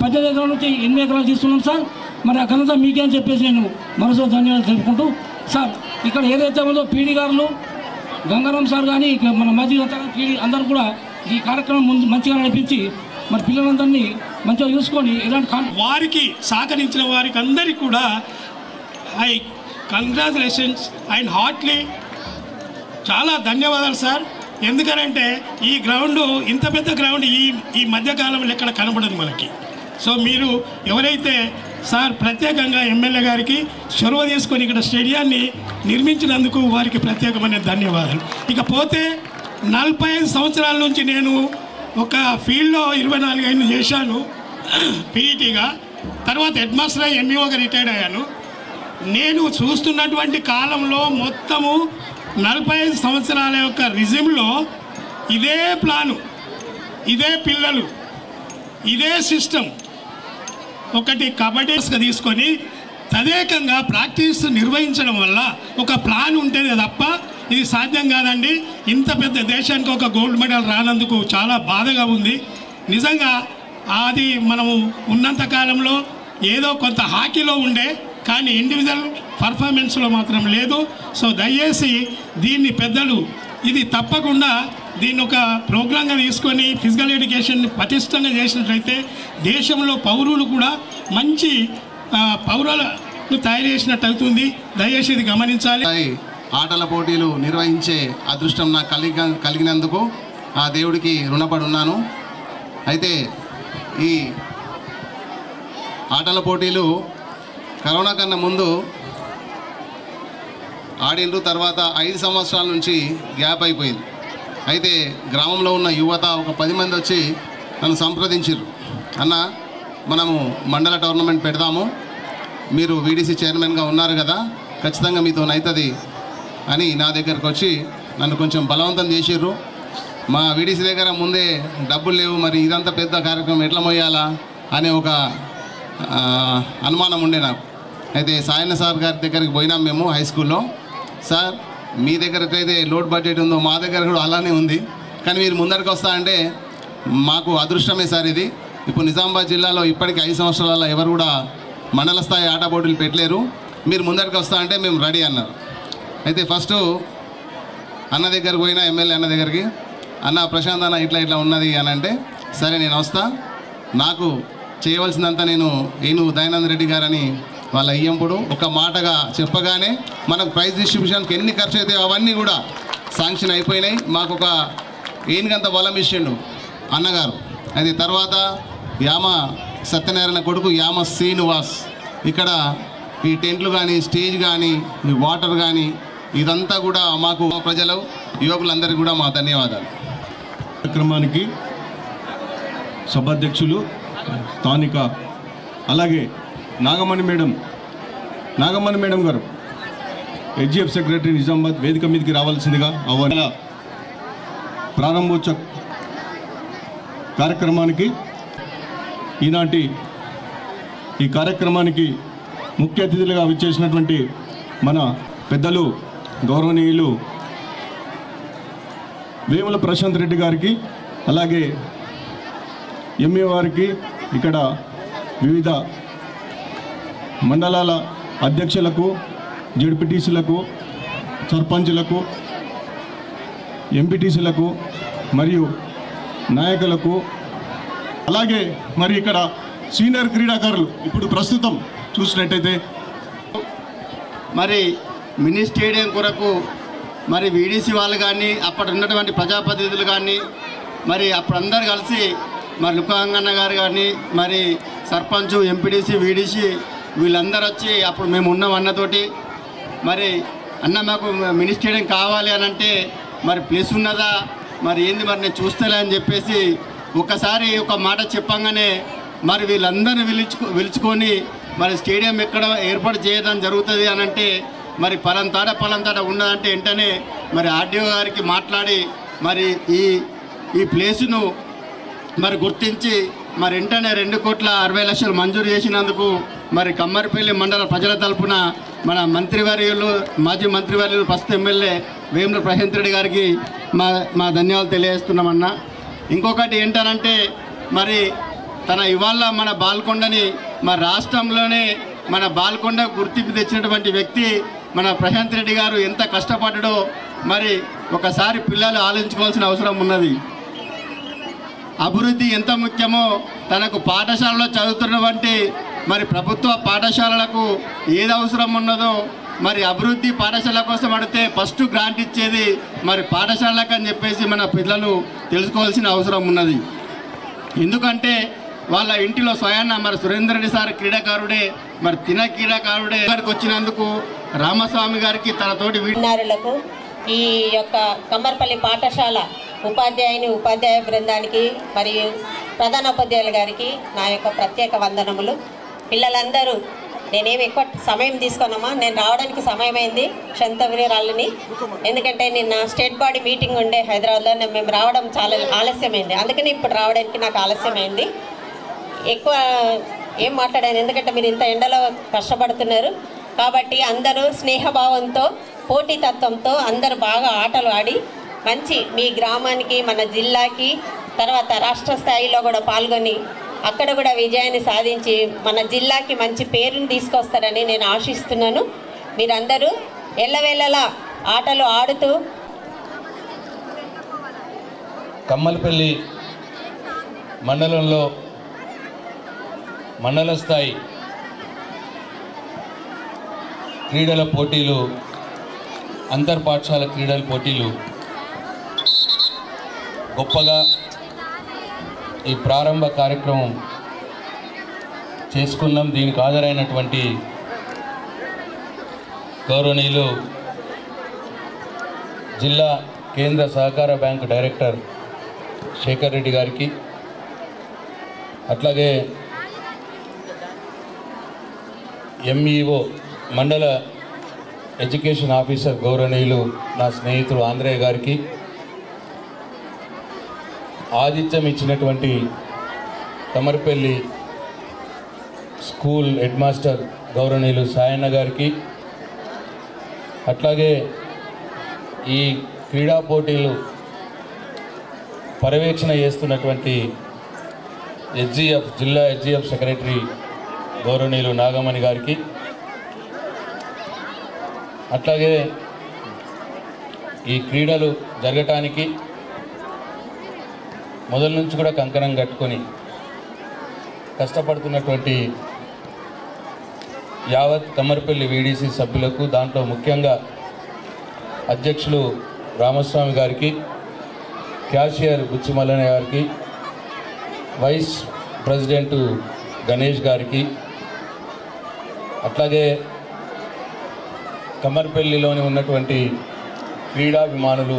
18 ఎకరాల నుంచి 8 ఎకరాలు తీసుకున్నాం సార్. మరి ఆ ఘనత మీకే అని చెప్పేసి నేను మనసులో ధన్యవాదాలు తెలుపుకుంటూ, సార్ ఇక్కడ ఏదైతే ఉందో పీడీ గారులు, గంగారాం సార్ కానీ మన మాజీ పీడీ అందరూ కూడా ఈ కార్యక్రమం ముందు మంచిగా నడిపించి మరి పిల్లలందరినీ మంచిగా చూసుకొని ఇలాంటి వారికి సహకరించిన వారికి అందరికీ కూడా ఐ కంగ్రాచులేషన్స్ అండ్ హార్ట్లీ చాలా ధన్యవాదాలు సార్. ఎందుకనంటే ఈ గ్రౌండ్ ఇంత పెద్ద గ్రౌండ్ ఈ మధ్యకాలంలో ఎక్కడ కనబడదు మనకి. సో మీరు ఎవరైతే సార్ ప్రత్యేకంగా ఎమ్మెల్యే గారికి చొరవ తీసుకొని ఇక్కడ స్టేడియాన్ని నిర్మించినందుకు వారికి ప్రత్యేకమైన ధన్యవాదాలు. ఇకపోతే 45 సంవత్సరాల నుంచి నేను ఒక ఫీల్డ్లో 24 ఏళ్ళు చేశాను పీఈటీగా. తర్వాత హెడ్ మాస్టర్ అయ్యి ఎంఈఓగా రిటైర్డ్ అయ్యాను. నేను చూస్తున్నటువంటి కాలంలో మొత్తము 45 సంవత్సరాల యొక్క రిజిమ్లో ఇదే ప్లాను, ఇదే పిల్లలు, ఇదే సిస్టమ్, ఒకటి కబడ్డీస్గా తీసుకొని తదేకంగా ప్రాక్టీస్ నిర్వహించడం వల్ల ఒక ప్లాన్ ఉంటేనే తప్ప ఇది సాధ్యం కాదండి. ఇంత పెద్ద దేశానికి ఒక గోల్డ్ మెడల్ రానందుకు చాలా బాధగా ఉంది నిజంగా. అది మనము ఉన్నంత కాలంలో ఏదో కొంత హాకీలో ఉండే, కానీ ఇండివిజువల్ పర్ఫార్మెన్స్లో మాత్రం లేదు. సో దయచేసి దీన్ని పెద్దలు ఇది తప్పకుండా దీన్ని ఒక ప్రోగ్రాంగా తీసుకొని ఫిజికల్ ఎడ్యుకేషన్ పటిష్టంగా చేసినట్లయితే దేశంలో పౌరులు కూడా మంచి పౌరులను తయారు చేసినట్టు అవుతుంది. దయచేసి ఇది గమనించాలి. ఆటల పోటీలు నిర్వహించే అదృష్టం నాకు కలిగినందుకు ఆ దేవుడికి రుణపడి ఉన్నాను. అయితే ఈ ఆటల పోటీలు కరోనా కన్నా ముందు ఆడిండ్రు, తర్వాత 5 సంవత్సరాల నుంచి గ్యాప్ అయిపోయింది. అయితే గ్రామంలో ఉన్న యువత ఒక 10 మంది వచ్చి నన్ను సంప్రదించారు. అన్న, మనము మండల టోర్నమెంట్ పెడదాము, మీరు వీడీసీ చైర్మన్గా ఉన్నారు కదా, ఖచ్చితంగా మీతో అవుతుంది అని నా దగ్గరకు వచ్చి నన్ను కొంచెం బలవంతం చేసిర్రు. మా వీడీసీ దగ్గర ముందే డబ్బులు లేవు, మరి ఇదంతా పెద్ద కార్యక్రమం ఎట్లా మోయాలా అనే ఒక అనుమానం ఉండే నాకు. అయితే సాయన్న సార్ గారి దగ్గరికి పోయినాం మేము హై స్కూల్లో. సార్, మీ దగ్గర ఎట్లయితే లోడ్ బడ్జెట్ ఉందో మా దగ్గర కూడా అలానే ఉంది, కానీ మీరు ముందరికి వస్తా అంటే మాకు అదృష్టమే సార్ ఇది. ఇప్పుడు నిజామాబాద్ జిల్లాలో ఇప్పటికి 5 సంవత్సరాల ఎవరు కూడా మండల స్థాయి ఆట పోటీలు పెట్టలేరు, మీరు ముందరికి వస్తా అంటే మేము రెడీ అన్నారు. అయితే ఫస్ట్ అన్న దగ్గరికి పోయినా, ఎమ్మెల్యే అన్న దగ్గరికి, అన్న ప్రశాంత్ అన్న ఇట్లా ఇట్లా ఉన్నది అని అంటే, సరే నేను వస్తా, నాకు చేయవలసిందంతా నేను దయానంద రెడ్డి గారని వాళ్ళ అయ్యంపుడు ఒక మాటగా చెప్పగానే మనకు ప్రైజ్ డిస్ట్రిబ్యూషన్కి ఎన్ని ఖర్చు అవుతాయో అవన్నీ కూడా శాంక్షన్ అయిపోయినాయి. మాకు ఒక ఏనుగంత బలం ఇచ్చిండు అన్నగారు. అది తర్వాత యామ సత్యనారాయణ కొడుకు యామ శ్రీనివాస్ ఇక్కడ ఈ టెంట్లు కానీ, స్టేజ్ కానీ, ఈ వాటర్ కానీ ఇదంతా కూడా మాకు ప్రజలు యువకులందరికీ కూడా మా ధన్యవాదాలు. కార్యక్రమానికి సభాధ్యక్షులు స్థానిక, అలాగే నాగమణి మేడం గారు హెచ్జిఎఫ్ సెక్రటరీ నిజామాబాద్ వేదిక మీదకి రావాల్సిందిగా ఆహ్వాన ప్రారంభోత్సవ కార్యక్రమానికి ఈనాటి ఈ కార్యక్రమానికి ముఖ్య అతిథులుగా విచ్చేసినటువంటి మన పెద్దలు గౌరవనీయులు వేముల ప్రశాంత్ రెడ్డి గారికి, అలాగే ఎంఏ వారికి, ఇక్కడ వివిధ మండలాల అధ్యక్షులకు, జడ్పీటీసీలకు, సర్పంచులకు, ఎంపీటీసీలకు మరియు నాయకులకు, అలాగే మరి ఇక్కడ సీనియర్ క్రీడాకారులు ఇప్పుడు ప్రస్తుతం చూసినట్టయితే మరి మినీ స్టేడియం కొరకు మరి వీడీసీ వాళ్ళు కానీ, అప్పటి ఉన్నటువంటి ప్రజాప్రతినిధులు కానీ, మరి అప్పుడు అందరు కలిసి మరి లుకాంగన్న గారు కానీ, మరి సర్పంచ్, ఎంపీడీసీ, వీడీసీ వీళ్ళందరూ వచ్చి అప్పుడు మేము ఉన్నాం అన్నతోటి, మరి అన్న మాకు మినీ స్టేడియం కావాలి అని అంటే మరి ప్లేస్ ఉన్నదా, మరి ఏంది, మరి నేను చూస్తలే అని చెప్పేసి ఒకసారి ఒక మాట చెప్పంగానే మరి వీళ్ళందరినీ పిలుచుకొని మరి స్టేడియం ఎక్కడ ఏర్పాటు చేయడం జరుగుతుంది అని అంటే, మరి పలంతాట ఉన్నదంటే వెంటనే మరి ఆర్డీఓ గారికి మాట్లాడి మరి ఈ ప్లేసును మరి గుర్తించి మరి వెంటనే 2,60,00,000 మంజూరు చేసినందుకు మరి కమ్మరిపల్లి మండల ప్రజల తరపున మన మంత్రివర్యులు, మాజీ మంత్రివర్యులు, ప్రస్తుత ఎమ్మెల్యే వేముల ప్రశాంత్ రెడ్డి గారికి మా ధన్యవాదాలు తెలియజేస్తున్నామన్నా. ఇంకొకటి ఏంటనంటే మరి ఇవాళ మన బాల్కొండని మన రాష్ట్రంలోనే మన బాల్కొండ గుర్తింపు తెచ్చినటువంటి వ్యక్తి మన ప్రశాంత్ రెడ్డి గారు ఎంత కష్టపడ్డాడో మరి ఒకసారి పిల్లలు ఆలోచించుకోవాల్సిన అవసరం ఉన్నది. అభివృద్ధి ఎంత ముఖ్యమో తనకు పాఠశాలలో చదువుతున్నటువంటి మరి ప్రభుత్వ పాఠశాలలకు ఏది అవసరం ఉన్నదో మరి అభివృద్ధి పాఠశాల కోసం అడిగితే ఫస్ట్ గ్రాంట్ ఇచ్చేది మరి పాఠశాలకు అని చెప్పేసి మన పిల్లలు తెలుసుకోవాల్సిన అవసరం ఉన్నది. ఎందుకంటే వాళ్ళ ఇంటిలో స్వయాన మరి సురేందర్ రెడ్డి సార్ క్రీడాకారుడే, మరి క్రీడాకారుడే ఇక్కడికి వచ్చినందుకు రామస్వామి గారికి తనతోటి విన్నారులకు ఈ యొక్క కమ్మర్పల్లి పాఠశాల ఉపాధ్యాయ బృందానికి మరియు ప్రధానోపాధ్యాయుల గారికి నా యొక్క ప్రత్యేక వందనములు. పిల్లలందరూ నేనేమి ఎక్కువ సమయం తీసుకున్నామా, నేను రావడానికి సమయమైంది క్షంతవీరాలని, ఎందుకంటే నిన్న స్టేట్ బాడీ మీటింగ్ ఉండే హైదరాబాద్లో, మేము రావడం చాలా ఆలస్యమైంది, అందుకని ఇప్పుడు రావడానికి నాకు ఆలస్యమైంది. ఎక్కువ ఏం మాట్లాడాను, ఎందుకంటే మీరు ఇంత ఎండలో కష్టపడుతున్నారు కాబట్టి అందరూ స్నేహభావంతో పోటీతత్వంతో అందరూ బాగా ఆటలు ఆడి మంచి మీ గ్రామానికి మన జిల్లాకి తర్వాత రాష్ట్ర స్థాయిలో కూడా పాల్గొని అక్కడ కూడా విజయాన్ని సాధించి మన జిల్లాకి మంచి పేరుని తీసుకొస్తారని నేను ఆశిస్తున్నాను. మీరందరూ ఎల్లవేళలా ఆటలు ఆడుతూ కమ్మలపల్లి మండలంలో మండల స్థాయి క్రీడల పోటీలు, అంతర్పాఠశాల క్రీడల పోటీలు గొప్పగా ఈ ప్రారంభ కార్యక్రమం చేసుకున్నాం. దీనికి హాజరైనటువంటి గౌరవనీయులు జిల్లా కేంద్ర సహకార బ్యాంకు డైరెక్టర్ శేఖర్ రెడ్డి గారికి, అట్లాగే ఎంఈఓ మండల ఎడ్యుకేషన్ ఆఫీసర్ గౌరవనీయులు నా స్నేహితుడు ఆంధ్రయ్య గారికి, ఆతిథ్యం ఇచ్చినటువంటి కమ్మర్పల్లి స్కూల్ హెడ్ మాస్టర్ గౌరవనీయులు సాయన్న గారికి, అట్లాగే ఈ క్రీడా పోటీలు పర్యవేక్షణ చేస్తున్నటువంటి జిల్లా హెచ్జిఎఫ్ సెక్రటరీ గౌరవనీయులు నాగమణి గారికి, అట్లాగే ఈ క్రీడలు జరగటానికి మొదల నుంచి కూడా కంకణం కట్టుకొని కష్టపడుతున్నటువంటి యావత్ కమ్మర్పల్లి వీడీసీ సభ్యులకు, దాంట్లో ముఖ్యంగా అధ్యక్షులు రామస్వామి గారికి, క్యాషియర్ బుచ్చిమల్లయ్య గారికి, వైస్ ప్రెసిడెంట్ గణేష్ గారికి, అట్లాగే కమ్మర్పల్లిలోని ఉన్నటువంటి క్రీడాభిమానులు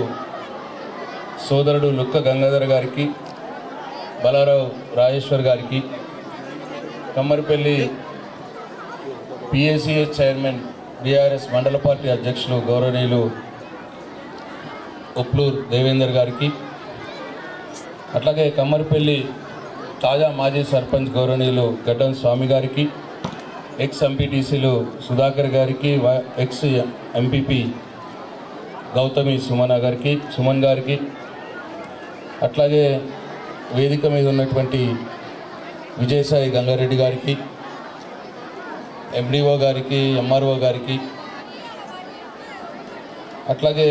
సోదరుడు లుక్క గంగాధర్ గారికి, బలారావు రాజేశ్వర్ గారికి, కమ్మర్పల్లి పిఎస్సిఎస్ చైర్మన్ బీఆర్ఎస్ మండల పార్టీ అధ్యక్షులు గౌరవనీయులు ఉప్లూరు దేవేందర్ గారికి, అట్లాగే కమ్మర్పల్లి తాజా మాజీ సర్పంచ్ గౌరవనీయులు గడ్డం స్వామి గారికి, ఎక్స్ ఎంపీటీసీలు సుధాకర్ గారికి, ఎక్స్ ఎంపీపీ గౌతమి సుమన్ గారికి, అట్లాగే వేదిక మీద ఉన్నటువంటి విజయసాయి గంగారెడ్డి గారికి, ఎండిఓ గారికి, ఎంఆర్ఓ గారికి, అట్లాగే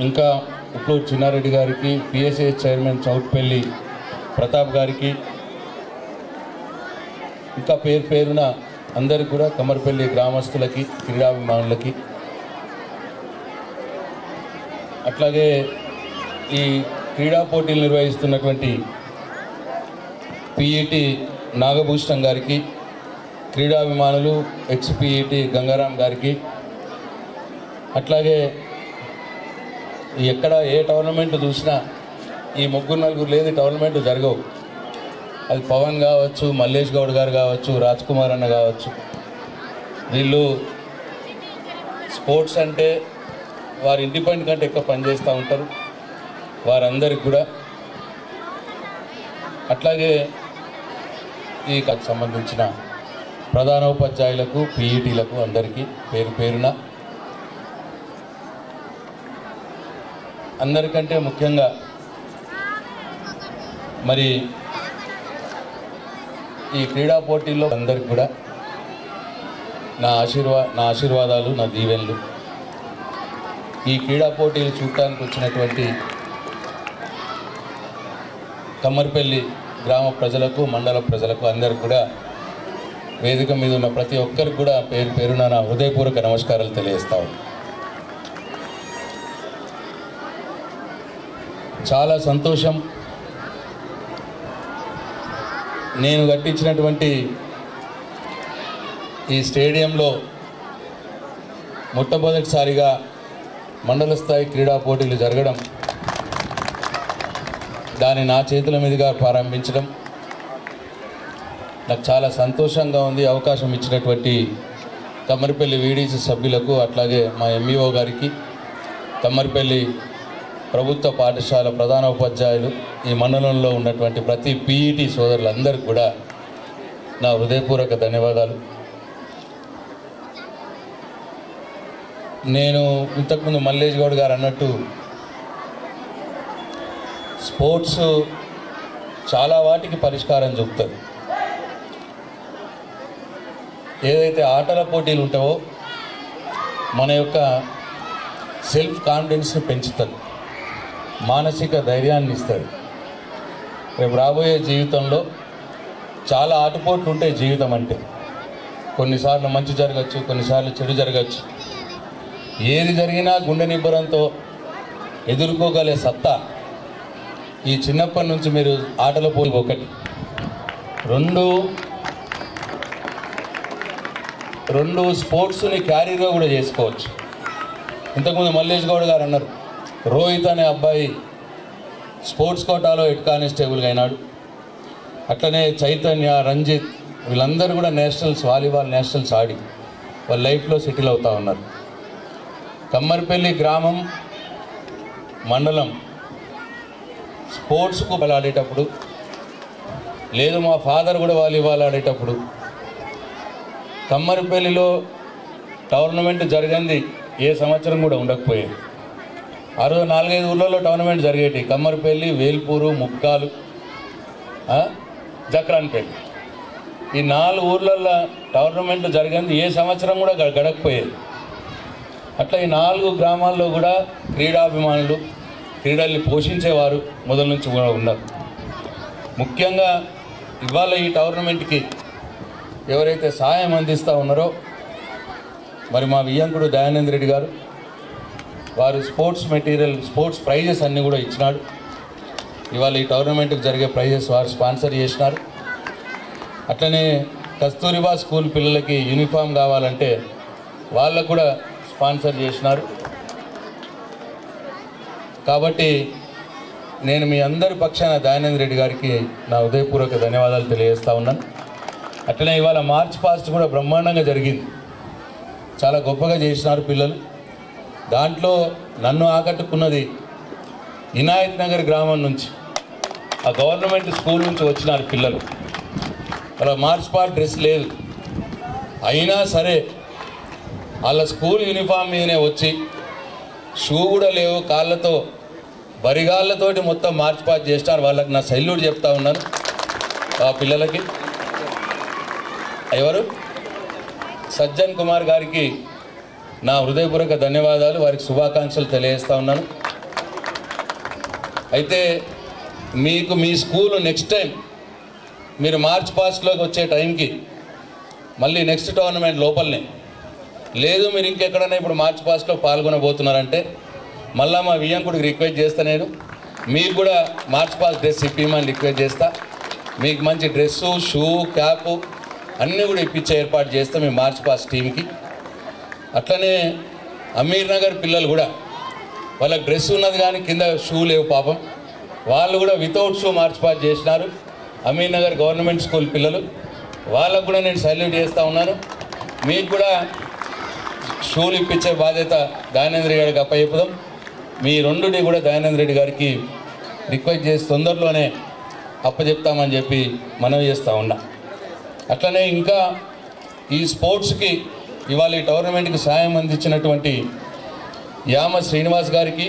ఇంకా ఉప్లూరు చిన్నారెడ్డి గారికి, పిఎస్సిఎస్ చైర్మన్ చౌట్పల్లి ప్రతాప్ గారికి, ఇంకా పేరున అందరికీ కూడా కమ్మర్పల్లి గ్రామస్తులకి, క్రీడాభిమానులకి, అట్లాగే ఈ క్రీడా పోటీలు నిర్వహిస్తున్నటువంటి పిఈటి నాగభూషణం గారికి, క్రీడాభిమానులు ఎక్స్పిఈటి గంగారాం గారికి, అట్లాగే ఎక్కడ ఏ టోర్నమెంట్ చూసినా ఈ ముగ్గురు నలుగురు లేదు టోర్నమెంట్ జరగవు. అది పవన్ కావచ్చు, మల్లేష్ గౌడ్ గారు కావచ్చు, రాజ్ కుమార్ అన్న కావచ్చు, వీళ్ళు స్పోర్ట్స్ అంటే వారు ఇండిపెండెంట్ కంటే ఎక్కువ పనిచేస్తూ ఉంటారు. వారందరికి కూడా అట్లాగే ఈ సంబంధించిన ప్రధానోపాధ్యాయులకు, పీఈటీలకు అందరికీ పేరున అందరికంటే ముఖ్యంగా మరి ఈ క్రీడా పోటీల్లో అందరికి కూడా నా ఆశీర్వాదాలు, నా దీవెనలు. ఈ క్రీడా పోటీలు చూడటానికి వచ్చినటువంటి కమ్మర్పల్లి గ్రామ ప్రజలకు, మండల ప్రజలకు అందరికి కూడా, వేదిక మీద ఉన్న ప్రతి ఒక్కరికి కూడా పేరున నా హృదయపూర్వక నమస్కారాలు తెలియజేస్తాను. చాలా సంతోషం. నేను కట్టించినటువంటి ఈ స్టేడియంలో మొట్టమొదటిసారిగా మండల స్థాయి క్రీడా పోటీలు జరగడం, దాన్ని నా చేతుల మీదుగా ప్రారంభించడం నాకు చాలా సంతోషంగా ఉంది. అవకాశం ఇచ్చినటువంటి కమ్మరిపల్లి వీడీసీ సభ్యులకు, అట్లాగే మా ఎంఈఓ గారికి, కమ్మరిపల్లి ప్రభుత్వ పాఠశాల ప్రధాన ఉపాధ్యాయులు, ఈ మండలంలో ఉన్నటువంటి ప్రతి పీఈటీ సోదరులందరికీ కూడా నా హృదయపూర్వక ధన్యవాదాలు. నేను ఇంతకుముందు మల్లేష్ గౌడ్ గారు అన్నట్టు స్పోర్ట్స్ చాలా వాటికి పరిష్కారం చూపుతుంది. ఏదైతే ఆటల పోటీలు ఉంటావో మన యొక్క సెల్ఫ్ కాన్ఫిడెన్స్ని పెంచుతుంది, మానసిక ధైర్యాన్ని ఇస్తుంది. రేపు రాబోయే జీవితంలో చాలా ఆటపోట్లు ఉంటాయి. జీవితం అంటే కొన్నిసార్లు మంచి జరగచ్చు, కొన్నిసార్లు చెడు జరగచ్చు. ఏది జరిగినా గుండె నిబ్బరంతో ఎదుర్కోగలే సత్తా ఈ చిన్నప్పటి నుంచి మీరు ఆటల పోటీ ఒకటి. రెండు స్పోర్ట్స్ని క్యారీగా కూడా చేసుకోవచ్చు. ఇంతకుముందు మల్లేష్ గౌడ్ గారు అన్నారు, రోహిత్ అనే అబ్బాయి స్పోర్ట్స్ కోటాలో హెడ్ కానిస్టేబుల్గా అయినాడు. అట్లనే చైతన్య, రంజిత్ వీళ్ళందరూ కూడా నేషనల్స్, వాలీబాల్ నేషనల్స్ ఆడి వాళ్ళ లైఫ్లో సెటిల్ అవుతూ ఉన్నారు. కమ్మరిపల్లి గ్రామం, మండలం స్పోర్ట్స్కు ఆడేటప్పుడు, లేదు మా ఫాదర్ కూడా వాలీబాల్ ఆడేటప్పుడు కమ్మరిపల్లిలో టోర్నమెంట్ జరిగింది ఏ సంవత్సరం కూడా ఉండకపోయేది. ఆ రోజు 4-5 ఊళ్ళలో టోర్నమెంట్ జరిగేటి. కమ్మరిపల్లి, వేల్పూరు, ముక్కాలు, జక్రాన్పేట, ఈ 4 ఊర్లలో టోర్నమెంట్ జరిగింది ఏ సంవత్సరం కూడా గడకపోయేది. అట్లా ఈ 4 గ్రామాల్లో కూడా క్రీడాభిమానులు, క్రీడల్ని పోషించేవారు మొదల నుంచి కూడా ఉన్నారు. ముఖ్యంగా ఇవాళ ఈ టోర్నమెంట్కి ఎవరైతే సహాయం అందిస్తూ ఉన్నారో మరి మా వియ్యంకుడు దయానంద్ రెడ్డి గారు, వారు స్పోర్ట్స్ మెటీరియల్, స్పోర్ట్స్ ప్రైజెస్ అన్నీ కూడా ఇచ్చినాడు. ఇవాళ ఈ టోర్నమెంట్కి జరిగే ప్రైజెస్ వారు స్పాన్సర్ చేసినారు. అట్లనే కస్తూరిబా స్కూల్ పిల్లలకి యూనిఫామ్ కావాలంటే వాళ్ళకు కూడా స్పాన్సర్ చేసినారు. కాబట్టి నేను మీ అందరి పక్షాన దయానంద్ రెడ్డి గారికి నా హృదయపూర్వక ధన్యవాదాలు తెలియజేస్తూ ఉన్నాను. అట్లనే ఇవాళ మార్చ్ పాస్ట్ కూడా బ్రహ్మాండంగా జరిగింది. చాలా గొప్పగా చేసినారు పిల్లలు. దాంట్లో నన్ను ఆకట్టుకున్నది ఇనాయత్ నగర్ గ్రామం నుంచి, ఆ గవర్నమెంట్ స్కూల్ నుంచి వచ్చినారు పిల్లలు. వాళ్ళ మార్చ్ పాస్ట్ డ్రెస్ లేదు, అయినా సరే వాళ్ళ స్కూల్ యూనిఫామ్ మీదనే వచ్చి, షూ కూడా లేవు, కాళ్ళతో బరిగాళ్ళతోటి మొత్తం మార్చ్ పాస్ట్ చేసినారు. వాళ్ళకి నా సెల్యూట్ చెప్తా ఉన్నాను. ఆ పిల్లలకి ఎవరు సజ్జన్ కుమార్ గారికి నా హృదయపూర్వక ధన్యవాదాలు, వారికి శుభాకాంక్షలు తెలియజేస్తూ ఉన్నాను. అయితే మీకు మీ స్కూలు నెక్స్ట్ టైం మీరు మార్చ్ పాస్ట్లోకి వచ్చే టైంకి మళ్ళీ నెక్స్ట్ టోర్నమెంట్ లోపలనే, లేదు మీరు ఇంకెక్కడైనా ఇప్పుడు మార్చ్ పాస్ట్లో పాల్గొనబోతున్నారంటే మళ్ళీ మా వియ్యంకుడికి రిక్వెస్ట్ చేస్తా, నేను మీకు కూడా మార్చ్ పాస్ డ్రెస్ ఇప్పిమని రిక్వెస్ట్ చేస్తా. మీకు మంచి డ్రెస్సు, షూ, క్యాపు అన్నీ కూడా ఇప్పించే ఏర్పాటు చేస్తాం మీ మార్చ్ పాస్ టీంకి. అట్లనే అమీర్ నగర్ పిల్లలు కూడా, వాళ్ళకి డ్రెస్ ఉన్నది కానీ కింద షూ లేవు పాపం, వాళ్ళు కూడా వితౌట్ షూ మార్చ్ పాస్ చేసినారు. అమీర్ నగర్ గవర్నమెంట్ స్కూల్ పిల్లలు, వాళ్ళకు కూడా నేను సల్యూట్ చేస్తూ ఉన్నాను. మీకు కూడా షూలు ఇప్పించే బాధ్యత దయానంద్ రెడ్డి గారికి అప్పచెప్పుదాం. మీ రెండుని కూడా దయానంద్ రెడ్డి గారికి రిక్వెస్ట్ చేసి తొందరలోనే అప్పచెప్తామని చెప్పి మనవి చేస్తూ ఉన్నా. అట్లనే ఇంకా ఈ స్పోర్ట్స్కి ఇవాళ ఈ టోర్నమెంట్కి సాయం అందించినటువంటి యామ శ్రీనివాస్ గారికి,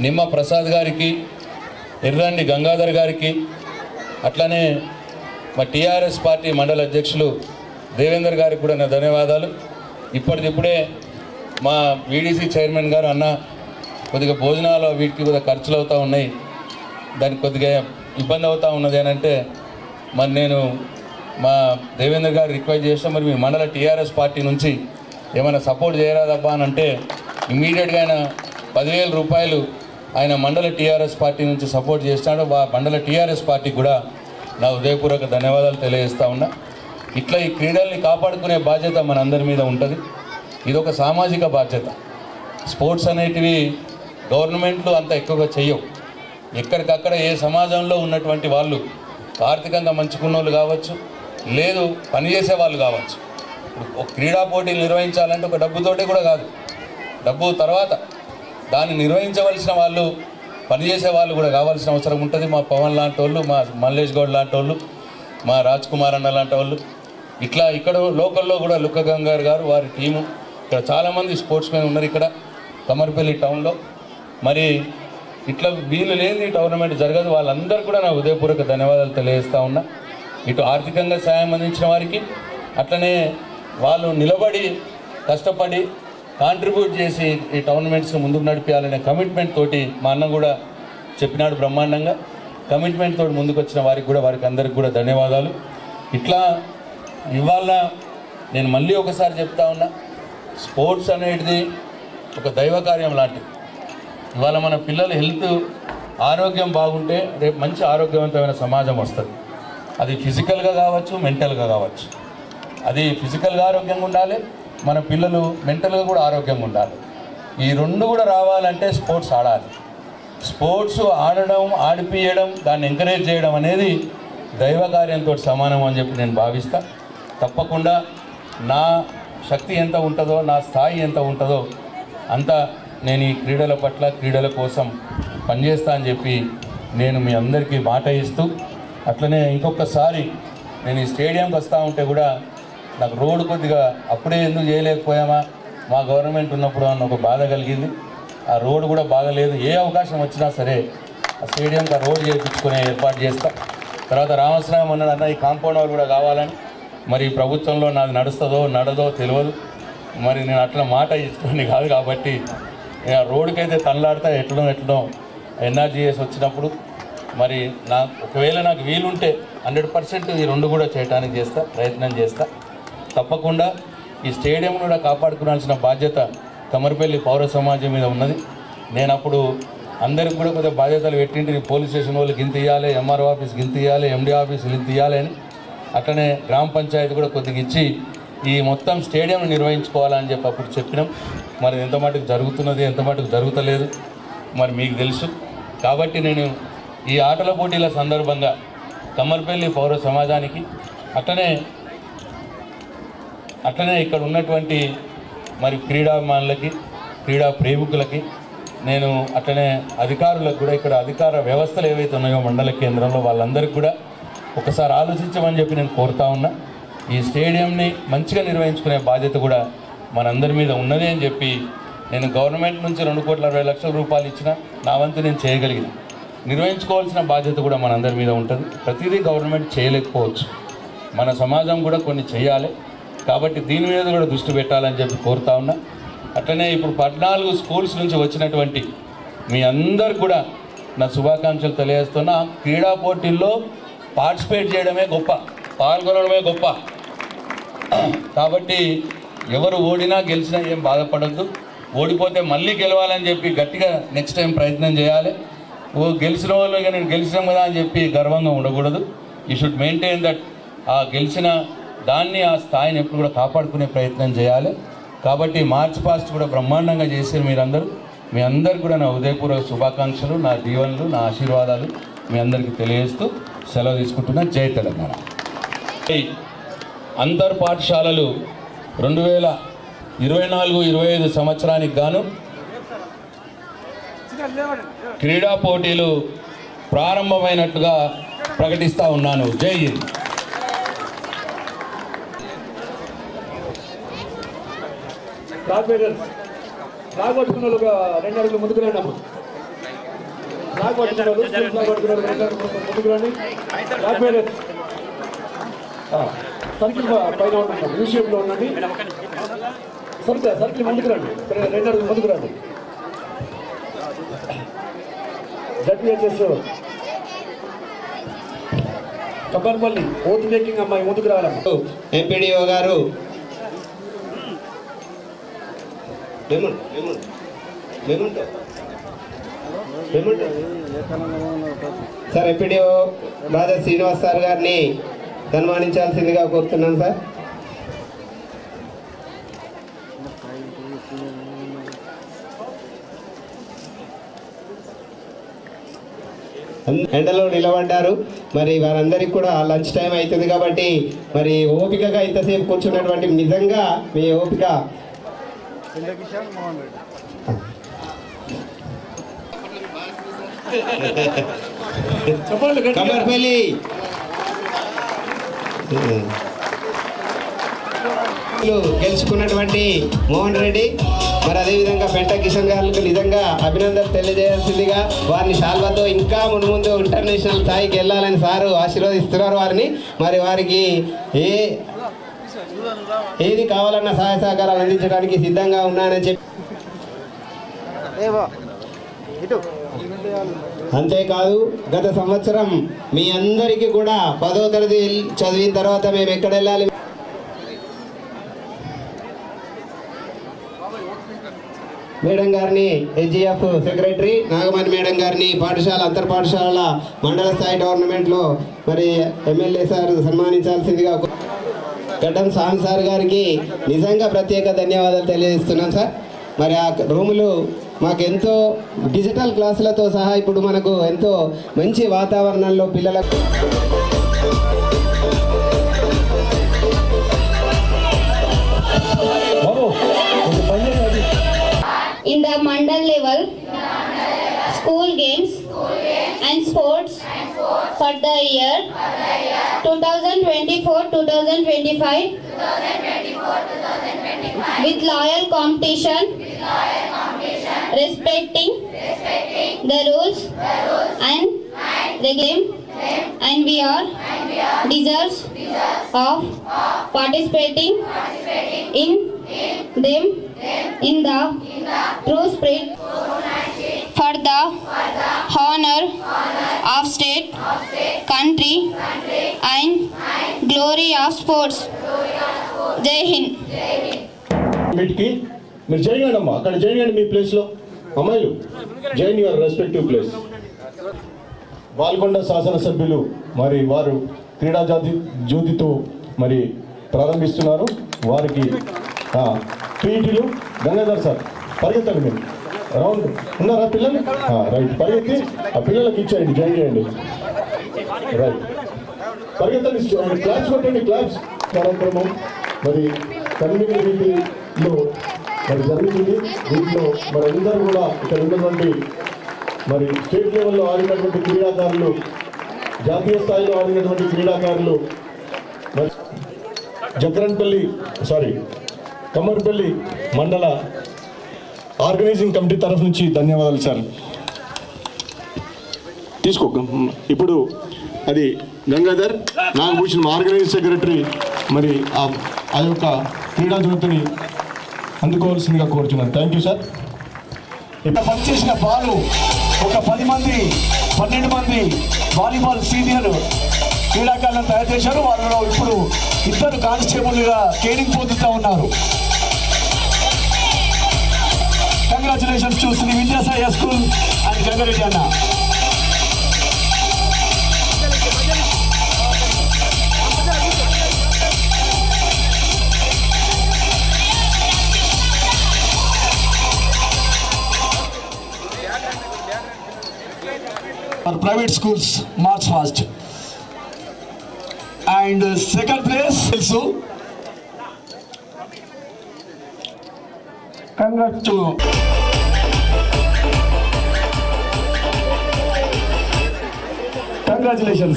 నిమ్మ ప్రసాద్ గారికి, ఎర్రండి గంగాధర్ గారికి, అట్లనే మా టీఆర్ఎస్ పార్టీ మండల అధ్యక్షులు దేవేందర్ గారికి కూడా నా ధన్యవాదాలు. ఇప్పటికిప్పుడే మా వీడీసీ చైర్మన్ గారు అన్న కొద్దిగా భోజనాలు వీటికి కొద్దిగా ఖర్చులు అవుతూ ఉన్నాయి, దానికి కొద్దిగా ఇబ్బంది అవుతూ ఉన్నది అని అంటే మరి నేను మా దేవేందర్ గారు రిక్వెస్ట్ చేస్తాం, మరి మీ మండల టీఆర్ఎస్ పార్టీ నుంచి ఏమైనా సపోర్ట్ చేయరాదబ్బా అని అంటే ఇమ్మీడియట్గా ఆయన 10,000 రూపాయలు ఆయన మండల టీఆర్ఎస్ పార్టీ నుంచి సపోర్ట్ చేస్తున్నాడు. మండల టీఆర్ఎస్ పార్టీకి కూడా నా హృదయపూర్వక ధన్యవాదాలు తెలియజేస్తూ ఉన్నా. ఇట్లా ఈ క్రీడల్ని కాపాడుకునే బాధ్యత మనందరి మీద ఉంటుంది. ఇది ఒక సామాజిక బాధ్యత. స్పోర్ట్స్ అనేటివి గవర్నమెంట్లు అంత ఎక్కువగా చెయ్యవు. ఎక్కడికక్కడ ఏ సమాజంలో ఉన్నటువంటి వాళ్ళు ఆర్థికంగా మంచుకున్న వాళ్ళు కావచ్చు, లేదు పనిచేసే వాళ్ళు కావచ్చు. ఒక క్రీడా పోటీలు నిర్వహించాలంటే ఒక డబ్బుతోటే కూడా కాదు, డబ్బు తర్వాత దాన్ని నిర్వహించవలసిన వాళ్ళు, పనిచేసే వాళ్ళు కూడా కావాల్సిన అవసరం ఉంటుంది. మా పవన్ లాంటి వాళ్ళు, మా మల్లేష్ గౌడ్ లాంటి వాళ్ళు, మా రాజ్ కుమార్ అన్న లాంటి వాళ్ళు, ఇట్లా ఇక్కడ లోకల్లో కూడా లుక్క గంగారు గారు వారి టీము, ఇక్కడ చాలామంది స్పోర్ట్స్ మెన్ ఉన్నారు ఇక్కడ కమర్పల్లి టౌన్లో. మరి ఇట్లా వీళ్ళు లేని టోర్నమెంట్ జరగదు. వాళ్ళందరూ కూడా నా హృదయపూర్వక ధన్యవాదాలు తెలియజేస్తూ ఉన్నా. ఇటు ఆర్థికంగా సాయం అందించిన వారికి, అట్లనే వాళ్ళు నిలబడి కష్టపడి కాంట్రిబ్యూట్ చేసి ఈ టోర్నమెంట్స్ని ముందుకు నడిపించాలనే కమిట్మెంట్ తోటి మా అన్న కూడా చెప్పినాడు బ్రహ్మాండంగా. కమిట్మెంట్ తోటి ముందుకు వచ్చిన వారికి కూడా, వారికి అందరికి కూడా ధన్యవాదాలు. ఇట్లా ఇవాళ నేను మళ్ళీ ఒకసారి చెప్తా ఉన్నా, స్పోర్ట్స్ అనేది ఒక దైవ కార్యం లాంటిది. ఇవాళ మన పిల్లల హెల్త్ ఆరోగ్యం బాగుంటే రేపు మంచి ఆరోగ్యవంతమైన సమాజం వస్తుంది. అది ఫిజికల్గా కావచ్చు, మెంటల్గా కావచ్చు. అది ఫిజికల్గా ఆరోగ్యంగా ఉండాలి, మన పిల్లలు మెంటల్గా కూడా ఆరోగ్యంగా ఉండాలి. ఈ రెండు కూడా రావాలంటే స్పోర్ట్స్ ఆడాలి. స్పోర్ట్స్ ఆడడం, ఆడిపియడం, దాన్ని ఎంకరేజ్ చేయడం అనేది దైవ కార్యంతో సమానం అని చెప్పి నేను భావిస్తా. తప్పకుండా నా శక్తి ఎంత ఉంటుందో, నా స్థాయి ఎంత ఉంటుందో అంత నేను ఈ క్రీడల పట్ల, క్రీడల కోసం పనిచేస్తా అని చెప్పి నేను మీ అందరికీ మాట ఇస్తూ, అట్లనే ఇంకొకసారి నేను ఈ స్టేడియంకి వస్తూ ఉంటే కూడా నాకు రోడ్డు కొద్దిగా అప్పుడే ఎందుకు చేయలేకపోయామా మా గవర్నమెంట్ ఉన్నప్పుడు అన్న ఒక బాధ కలిగింది. ఆ రోడ్డు కూడా బాగలేదు. ఏ అవకాశం వచ్చినా సరే ఆ స్టేడియంకి ఆ రోడ్డు చేయించుకునే ఏర్పాటు చేస్తా. తర్వాత రామస్వామి అన్నాడు, అన్న ఈ కాంపౌండ్ వాళ్ళు కూడా కావాలని. మరి ప్రభుత్వంలో నాది నడుస్తుందో నడదో తెలియదు. మరి నేను అట్లా మాట ఇచ్చుకొని కాదు కాబట్టి నేను ఆ రోడ్డుకైతే తనలాడితే ఎట్లనో ఎన్ఆర్జీఎస్ వచ్చినప్పుడు మరి ఒకవేళ నాకు వీలుంటే 100% ఈ రెండు కూడా చేయడానికి ప్రయత్నం చేస్తా. తప్పకుండా ఈ స్టేడియం కూడా కాపాడుకోవాల్సిన బాధ్యత కమర్పల్లి పౌర సమాజం మీద ఉన్నది. నేను అప్పుడు అందరికి కూడా కొద్దిగా బాధ్యతలు పెట్టింటి. పోలీస్ స్టేషన్ వాళ్ళకి ఇంత ఇవ్వాలి, ఎంఆర్ఓ ఆఫీస్కి ఇంత ఇవ్వాలి, ఎండి ఆఫీసులు ఇంత ఇవ్వాలి అని. అట్లనే గ్రామ పంచాయతీ కూడా కొద్దిగా ఇచ్చి ఈ మొత్తం స్టేడియం నిర్వహించుకోవాలని చెప్పి అప్పుడు చెప్పినాం. మరి ఎంత మటుకు జరుగుతున్నది, ఎంత మటుకు జరుగుతలేదు మరి మీకు తెలుసు. కాబట్టి నేను ఈ ఆటల పోటీల సందర్భంగా కమ్మర్పల్లి పౌర సమాజానికి, అట్లనే ఇక్కడ ఉన్నటువంటి మరి క్రీడాభిమానులకి, క్రీడా ప్రేమికులకి, నేను అట్లనే అధికారులకు కూడా, ఇక్కడ అధికార వ్యవస్థలు ఏవైతే ఉన్నాయో మండల కేంద్రంలో వాళ్ళందరికీ కూడా ఒకసారి ఆలోచించమని చెప్పి నేను కోరుతా ఉన్నా. ఈ స్టేడియంని మంచిగా నిర్వహించుకునే బాధ్యత కూడా మనందరి మీద ఉన్నది అని చెప్పి నేను గవర్నమెంట్ నుంచి 2,60,00,000 రూపాయలు ఇచ్చిన నా వంతు నేను చేయగలిగిన. నిర్వహించుకోవాల్సిన బాధ్యత కూడా మనందరి మీద ఉంటుంది. ప్రతిదీ గవర్నమెంట్ చేయలేకపోవచ్చు, మన సమాజం కూడా కొన్ని చేయాలి. కాబట్టి దీని మీద కూడా దృష్టి పెట్టాలని చెప్పి కోరుతా ఉన్నా. అట్లనే ఇప్పుడు 14 స్కూల్స్ నుంచి వచ్చినటువంటి మీ అందరు కూడా నా శుభాకాంక్షలు తెలియజేస్తున్నా. క్రీడా పోటీల్లో పార్టిసిపేట్ చేయడమే గొప్ప, పాల్గొనడమే గొప్ప. కాబట్టి ఎవరు ఓడినా గెలిచినా ఏం బాధపడద్దు. ఓడిపోతే మళ్ళీ గెలవాలని చెప్పి గట్టిగా నెక్స్ట్ టైం ప్రయత్నం చేయాలి. గెలిచిన వాళ్ళు ఇక నేను గెలిచినాం కదా అని చెప్పి గర్వంగా ఉండకూడదు. You should maintain that. ఆ గెలిచిన దాన్ని, ఆ స్థాయిని ఎప్పుడు కూడా కాపాడుకునే ప్రయత్నం చేయాలి. కాబట్టి మార్చ్ పాస్ట్ కూడా బ్రహ్మాండంగా చేశారు మీరందరూ. మీ అందరికి కూడా నా హృదయపూర్వక శుభాకాంక్షలు, నా దీవెనలు, నా ఆశీర్వాదాలు మీ అందరికీ తెలియజేస్తూ సెలవు తీసుకుంటున్నా. జై తెలంగాణ. అంతర్ పాఠశాలలు 2024-25 సంవత్సరానికి గాను క్రీడా పోటీలు ప్రారంభమైనట్టుగా ప్రకటిస్తూ ఉన్నాను. జై హింద్. ఫ్లాగ్ పట్టుకున్న వాళ్ళు 2 అడుగులు ముందుకు రండి. అప్పుడు ఫ్లాగ్ పట్టుకున్న వాళ్ళు, ఫ్లాగ్ పట్టుకున్న వాళ్ళు 2 అడుగులు ముందుకు రండి. ఫ్లాగ్ బేరర్స్ సర్కిల్ పైన ఉంటున్నాం, యూ షేప్లో ఉండండి. సర్కిల్ ముందుకు రండి, 2 అడుగులు ముందుకు రండి. జడ్పీహెచ్ఎస్ కబ్బర్పల్లి ఓత్ మేకింగ్ అమ్మాయి ముందుకు రావాలి. ఎంపీడీఓ గారు సార్ ఎంపీడీఓ రాజా శ్రీనివాస్ సార్ గారిని సన్మానించాల్సిందిగా కోరుతున్నాం సార్. ఎండలో నిలబడ్డారు. మరి వారందరికీ కూడా లంచ్ టైం అవుతుంది కాబట్టి మరి ఓపికగా ఇంతసేపు కూర్చున్నటువంటి నిజంగా మీ ఓపిక కమర్పల్లి గెలుచుకున్నటువంటి మోహన్ రెడ్డి, మరి అదేవిధంగా పెంట కిషన్ గారికి నిజంగా అభినందనలు తెలియజేయాల్సిందిగా వారిని శాల్వాతో ఇంకా ముందు ఇంటర్నేషనల్ స్థాయికి వెళ్ళాలని సారు ఆశీర్వదిస్తున్నారు వారిని. మరి వారికి ఏది కావాలన్న సహాయ సహకారాలు అందించడానికి సిద్ధంగా ఉన్నానని చెప్పి, అంతేకాదు గత సంవత్సరం మీ అందరికీ కూడా 10వ తరగతి చదివిన తర్వాత మేము ఎక్కడ వెళ్ళాలి, మేడం గారిని హెచ్జిఎఫ్ సెక్రటరీ నాగమణి మేడం గారిని పాఠశాల అంతర్ పాఠశాల మండల స్థాయి టోర్నమెంట్లో మరి ఎమ్మెల్యే సార్ సన్మానించాల్సిందిగా గడ్డం సాన్ సార్ గారికి నిజంగా ప్రత్యేక ధన్యవాదాలు తెలియజేస్తున్నాం సార్. మరి ఆ రూములు మాకెంతో డిజిటల్ క్లాసులతో సహా ఇప్పుడు మనకు ఎంతో మంచి వాతావరణంలో పిల్లలకు in the mandal level school games and sports for the year 2024-2025 with loyal competition respecting the rules and the game, and we are deserves of participating in them in the true spirit for the honor of state, country and glory of sports. Jai Hind. మీటికి మీరు చేయండి అమ్మా, అక్కడ చేయండి మీ ప్లేస్లో. అమ్మాయిలు join your respective place. Balkonda శాసనసభ్యులు మరి వారు క్రీడా జ్యోతితో మరి ప్రారంభిస్తున్నారు. వారికి పీఈటీలు గంగాధర్ సార్ పరిగెత్తండి, మీరు రౌండ్ ఉన్నారా పిల్లలు? రైట్, పరిగెత్తి ఆ పిల్లలకి ఇచ్చేయండి, జాయిన్ చేయండి. రైట్, పరిగెత్తండి, క్లాప్స్ కొట్టండి. క్లాప్స్ కార్యక్రమం మరి కన్వీనర్ రీతిలో మరి జరుగుతుంది. దీంట్లో మరి అందరూ కూడా ఇక్కడ ఉన్నటువంటి మరి స్టేట్ లెవెల్లో ఆడినటువంటి క్రీడాకారులు, జాతీయ స్థాయిలో ఆడినటువంటి క్రీడాకారులు, మరి కమ్మర్పల్లి మండల ఆర్గనైజింగ్ కమిటీ తరఫు నుంచి ధన్యవాదాలు సార్. తీసుకో. ఇప్పుడు అది గంగాధర్ నాగభూషణ్ ఆర్గనైజింగ్ సెక్రటరీ మరి ఆ యొక్క క్రీడా జ్యోతిని అందుకోవాల్సిందిగా కోరుతున్నాను. Thank you sir. ఇక్కడ పనిచేసిన బాలు ఒక 12 మంది వాలీబాల్ సీనియర్ క్రీడాకారులను తయారు చేశారు. వాళ్ళలో ఇప్పుడు 2 కానిస్టేబుల్గా ట్రైనింగ్ పొందుతూ ఉన్నారు. Congratulations to Shri Vidyasai school and Gangareddy అన్న. Private schools march fast, and second place also. Congrats to congratulations.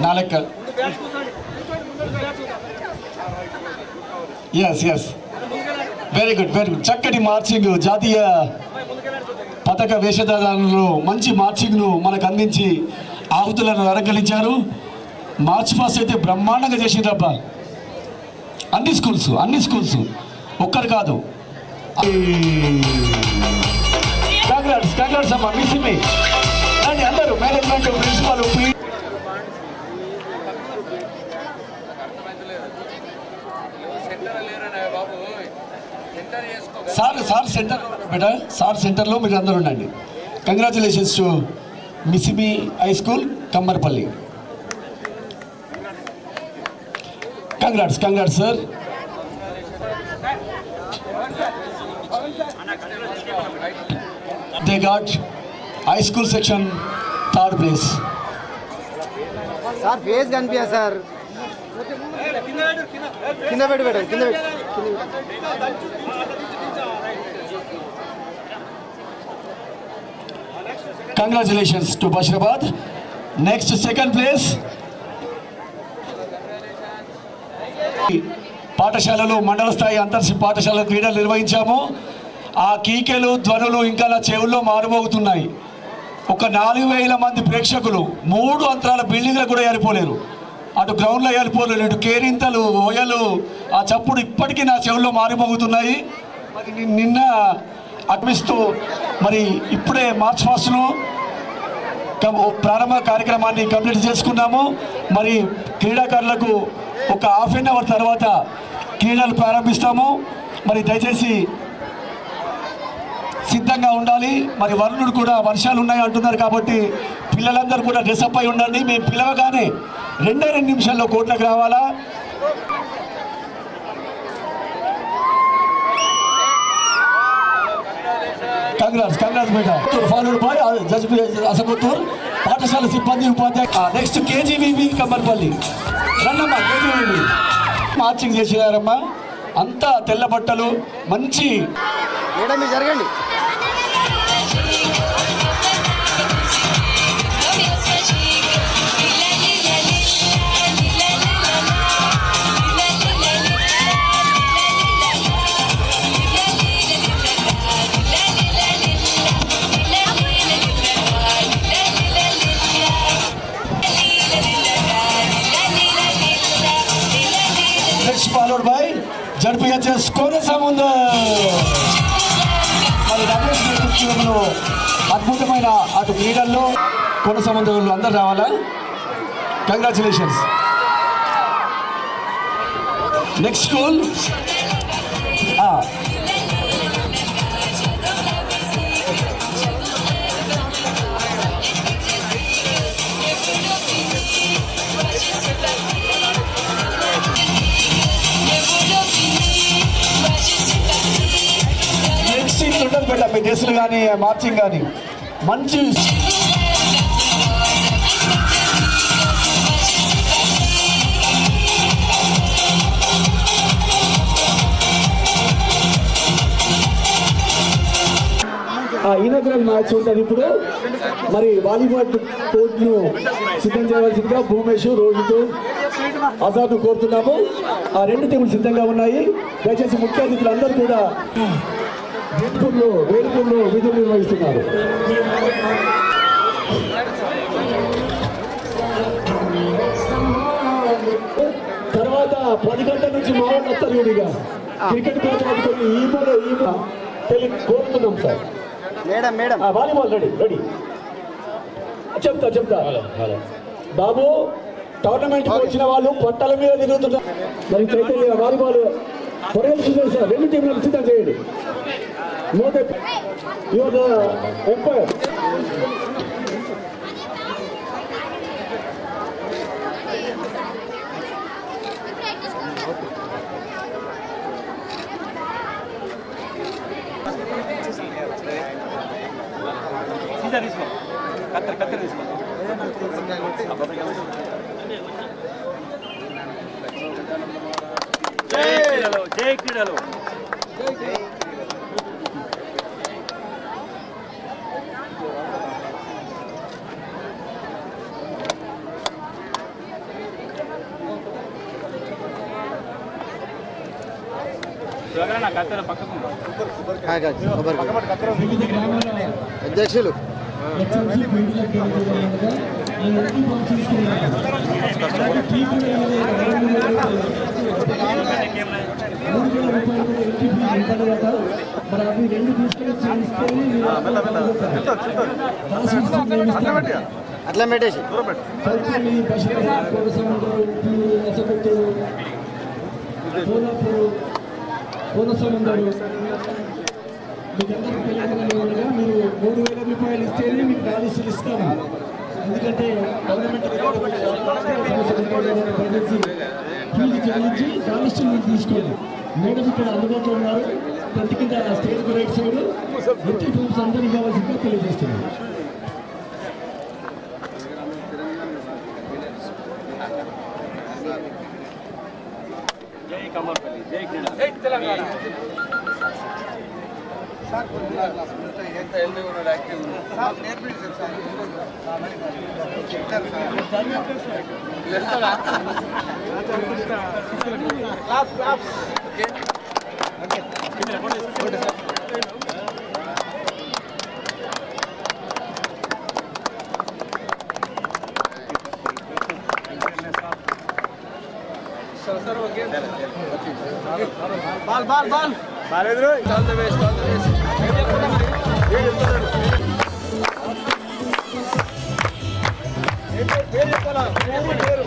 Nalekal. Yes. Very good. చక్కటి మార్చింగ్, జాతీయ పతాక వేషధారణలో మంచి మార్చింగ్ను మనకు అందించి ఆహుతులను అలంకరించారు. మార్చ్ పాస్ట్ అయితే బ్రహ్మాండంగా చేసిండ్రబ్బా. అన్ని స్కూల్స్ ఒక్కరు కాదు. కంగ్రాట్స్ అమ్మా, మిస్ మీ రండి అందరూ, మేనేజ్మెంట్, ప్రిన్సిపాల్. సార్ సెంటర్ బేటా, సార్ సెంటర్లో మీరు అందరూ ఉండండి. Congratulations to Misimi high school Kammarpalli. Congrats sir. They got high school section 3rd place. Sir face కనిపించా సార్, కింద పెట్టి congratulations to Basheerabad. Next 2nd place. పాఠశాలలో మండల స్థాయి అంతర్ పాఠశాల క్రీడలు నిర్వహించాము. ఆ కీకెలు ధ్వనులు ఇంకా నా చెవుల్లో మారుమోగుతున్నాయి. ఒక 4000 మంది ప్రేక్షకులు 3 అంతరాల బిల్డింగ్లకు కూడా ఏరిపోలేరు. అటు గ్రౌండ్లో ఏరిపోలేరు, ఇటు కేరింతలు ఓయలు, ఆ చప్పుడు ఇప్పటికీ నా చెవుల్లో మారుమోగుతున్నాయి. మరి నిన్న అర్పిస్తూ మరి ఇప్పుడే మార్చ్ ఫాస్ట్ను ప్రారంభ కార్యక్రమాన్ని కంప్లీట్ చేసుకున్నాము. మరి క్రీడాకారులకు ఒక ½ గంట తర్వాత క్రీడలు ప్రారంభిస్తాము. మరి దయచేసి సిద్ధంగా ఉండాలి. మరి వరుణుడు కూడా వర్షాలు ఉన్నాయి అంటున్నారు కాబట్టి పిల్లలందరూ కూడా డ్రెస్అప్ అయి ఉండండి. మేము పిలవగానే 2 నిమిషాల్లో కోర్టులకు రావాలా. Congrats beta. ఫాలోడ్ బై అసగుత్తూర్ పాఠశాల సిబ్బంది ఉపాధ్యాయ. నెక్స్ట్ కేజీవీవి కమ్మర్పల్లి. రండమ్మా కేజీవీవి. మార్చింగ్ చేసేవారమ్మా, అంతా తెల్ల బట్టలు మంచి. మేడం మీరు జరగండి. Followed by ZPHS Konasamudram. మరి రమేష్ నేతృత్వంలో అద్భుతమైన అటు క్రీడల్లో కోనసముద్రంలో అందరూ రావాలా. కంగ్రాచులేషన్స్. నెక్స్ట్ స్కూల్ ఉండదు బిడ్డ. మీ డ్రెస్సులు కానీ మార్చింగ్ కానీ మంచి. ఇనాగ్రల్ మ్యాచ్ ఉంటుంది ఇప్పుడు. మరి వాలీబాల్ కోర్టును సిద్ధం చేయవలసిందిగా భూమేష్, రోహిత్, ఆజాద్ కోరుతున్నాము. ఆ 2 టీములు సిద్ధంగా ఉన్నాయి. దయచేసి ముఖ్య అతిథులు అందరూ కూడా వేడుకల్లో విధులు నిర్వహిస్తున్నారు. తర్వాత 10 గంటల నుంచి మా వాళ్ళు వస్తారు. విడిగా క్రికెట్ మ్యాచ్ పట్టుకొని ఈ కోరుతున్నాం సార్. Madam volleyball ready. చెప్తా బాబు. టోర్నమెంట్కి వచ్చిన వాళ్ళు పట్టాల మీద తిరుగుతున్నారు. మరి చైతన్య వాలీబాల్ త్వరగా చూసారు సార్. 2 టీంలను సిద్ధం చేయండి. You are the empire. జై క్రీడలు. అధ్యక్షులు అట్లా పెట్టేసి కోనసముద్రం మీకు అందరికీ తెలియజేయగా మీరు 3,000 రూపాయలు ఇస్తేనే మీకు డాలిస్టులు ఇస్తాము. ఎందుకంటే గవర్నమెంట్ ఫీజు చెల్లించి డాలిస్టులు మీరు తీసుకోండి. మేడం ఇక్కడ అందుబాటులో ఉన్నారు. ప్రతి కింద స్టేజ్ రైట్ సైడ్ ఎట్టి గ్రూప్స్ అందరికీ కావాల్సిందిగా తెలియజేస్తున్నారు. తెలంగాణ. బాల్ బాలేదురు. All the best, all the best. పేరు చెప్పాలా? పేరు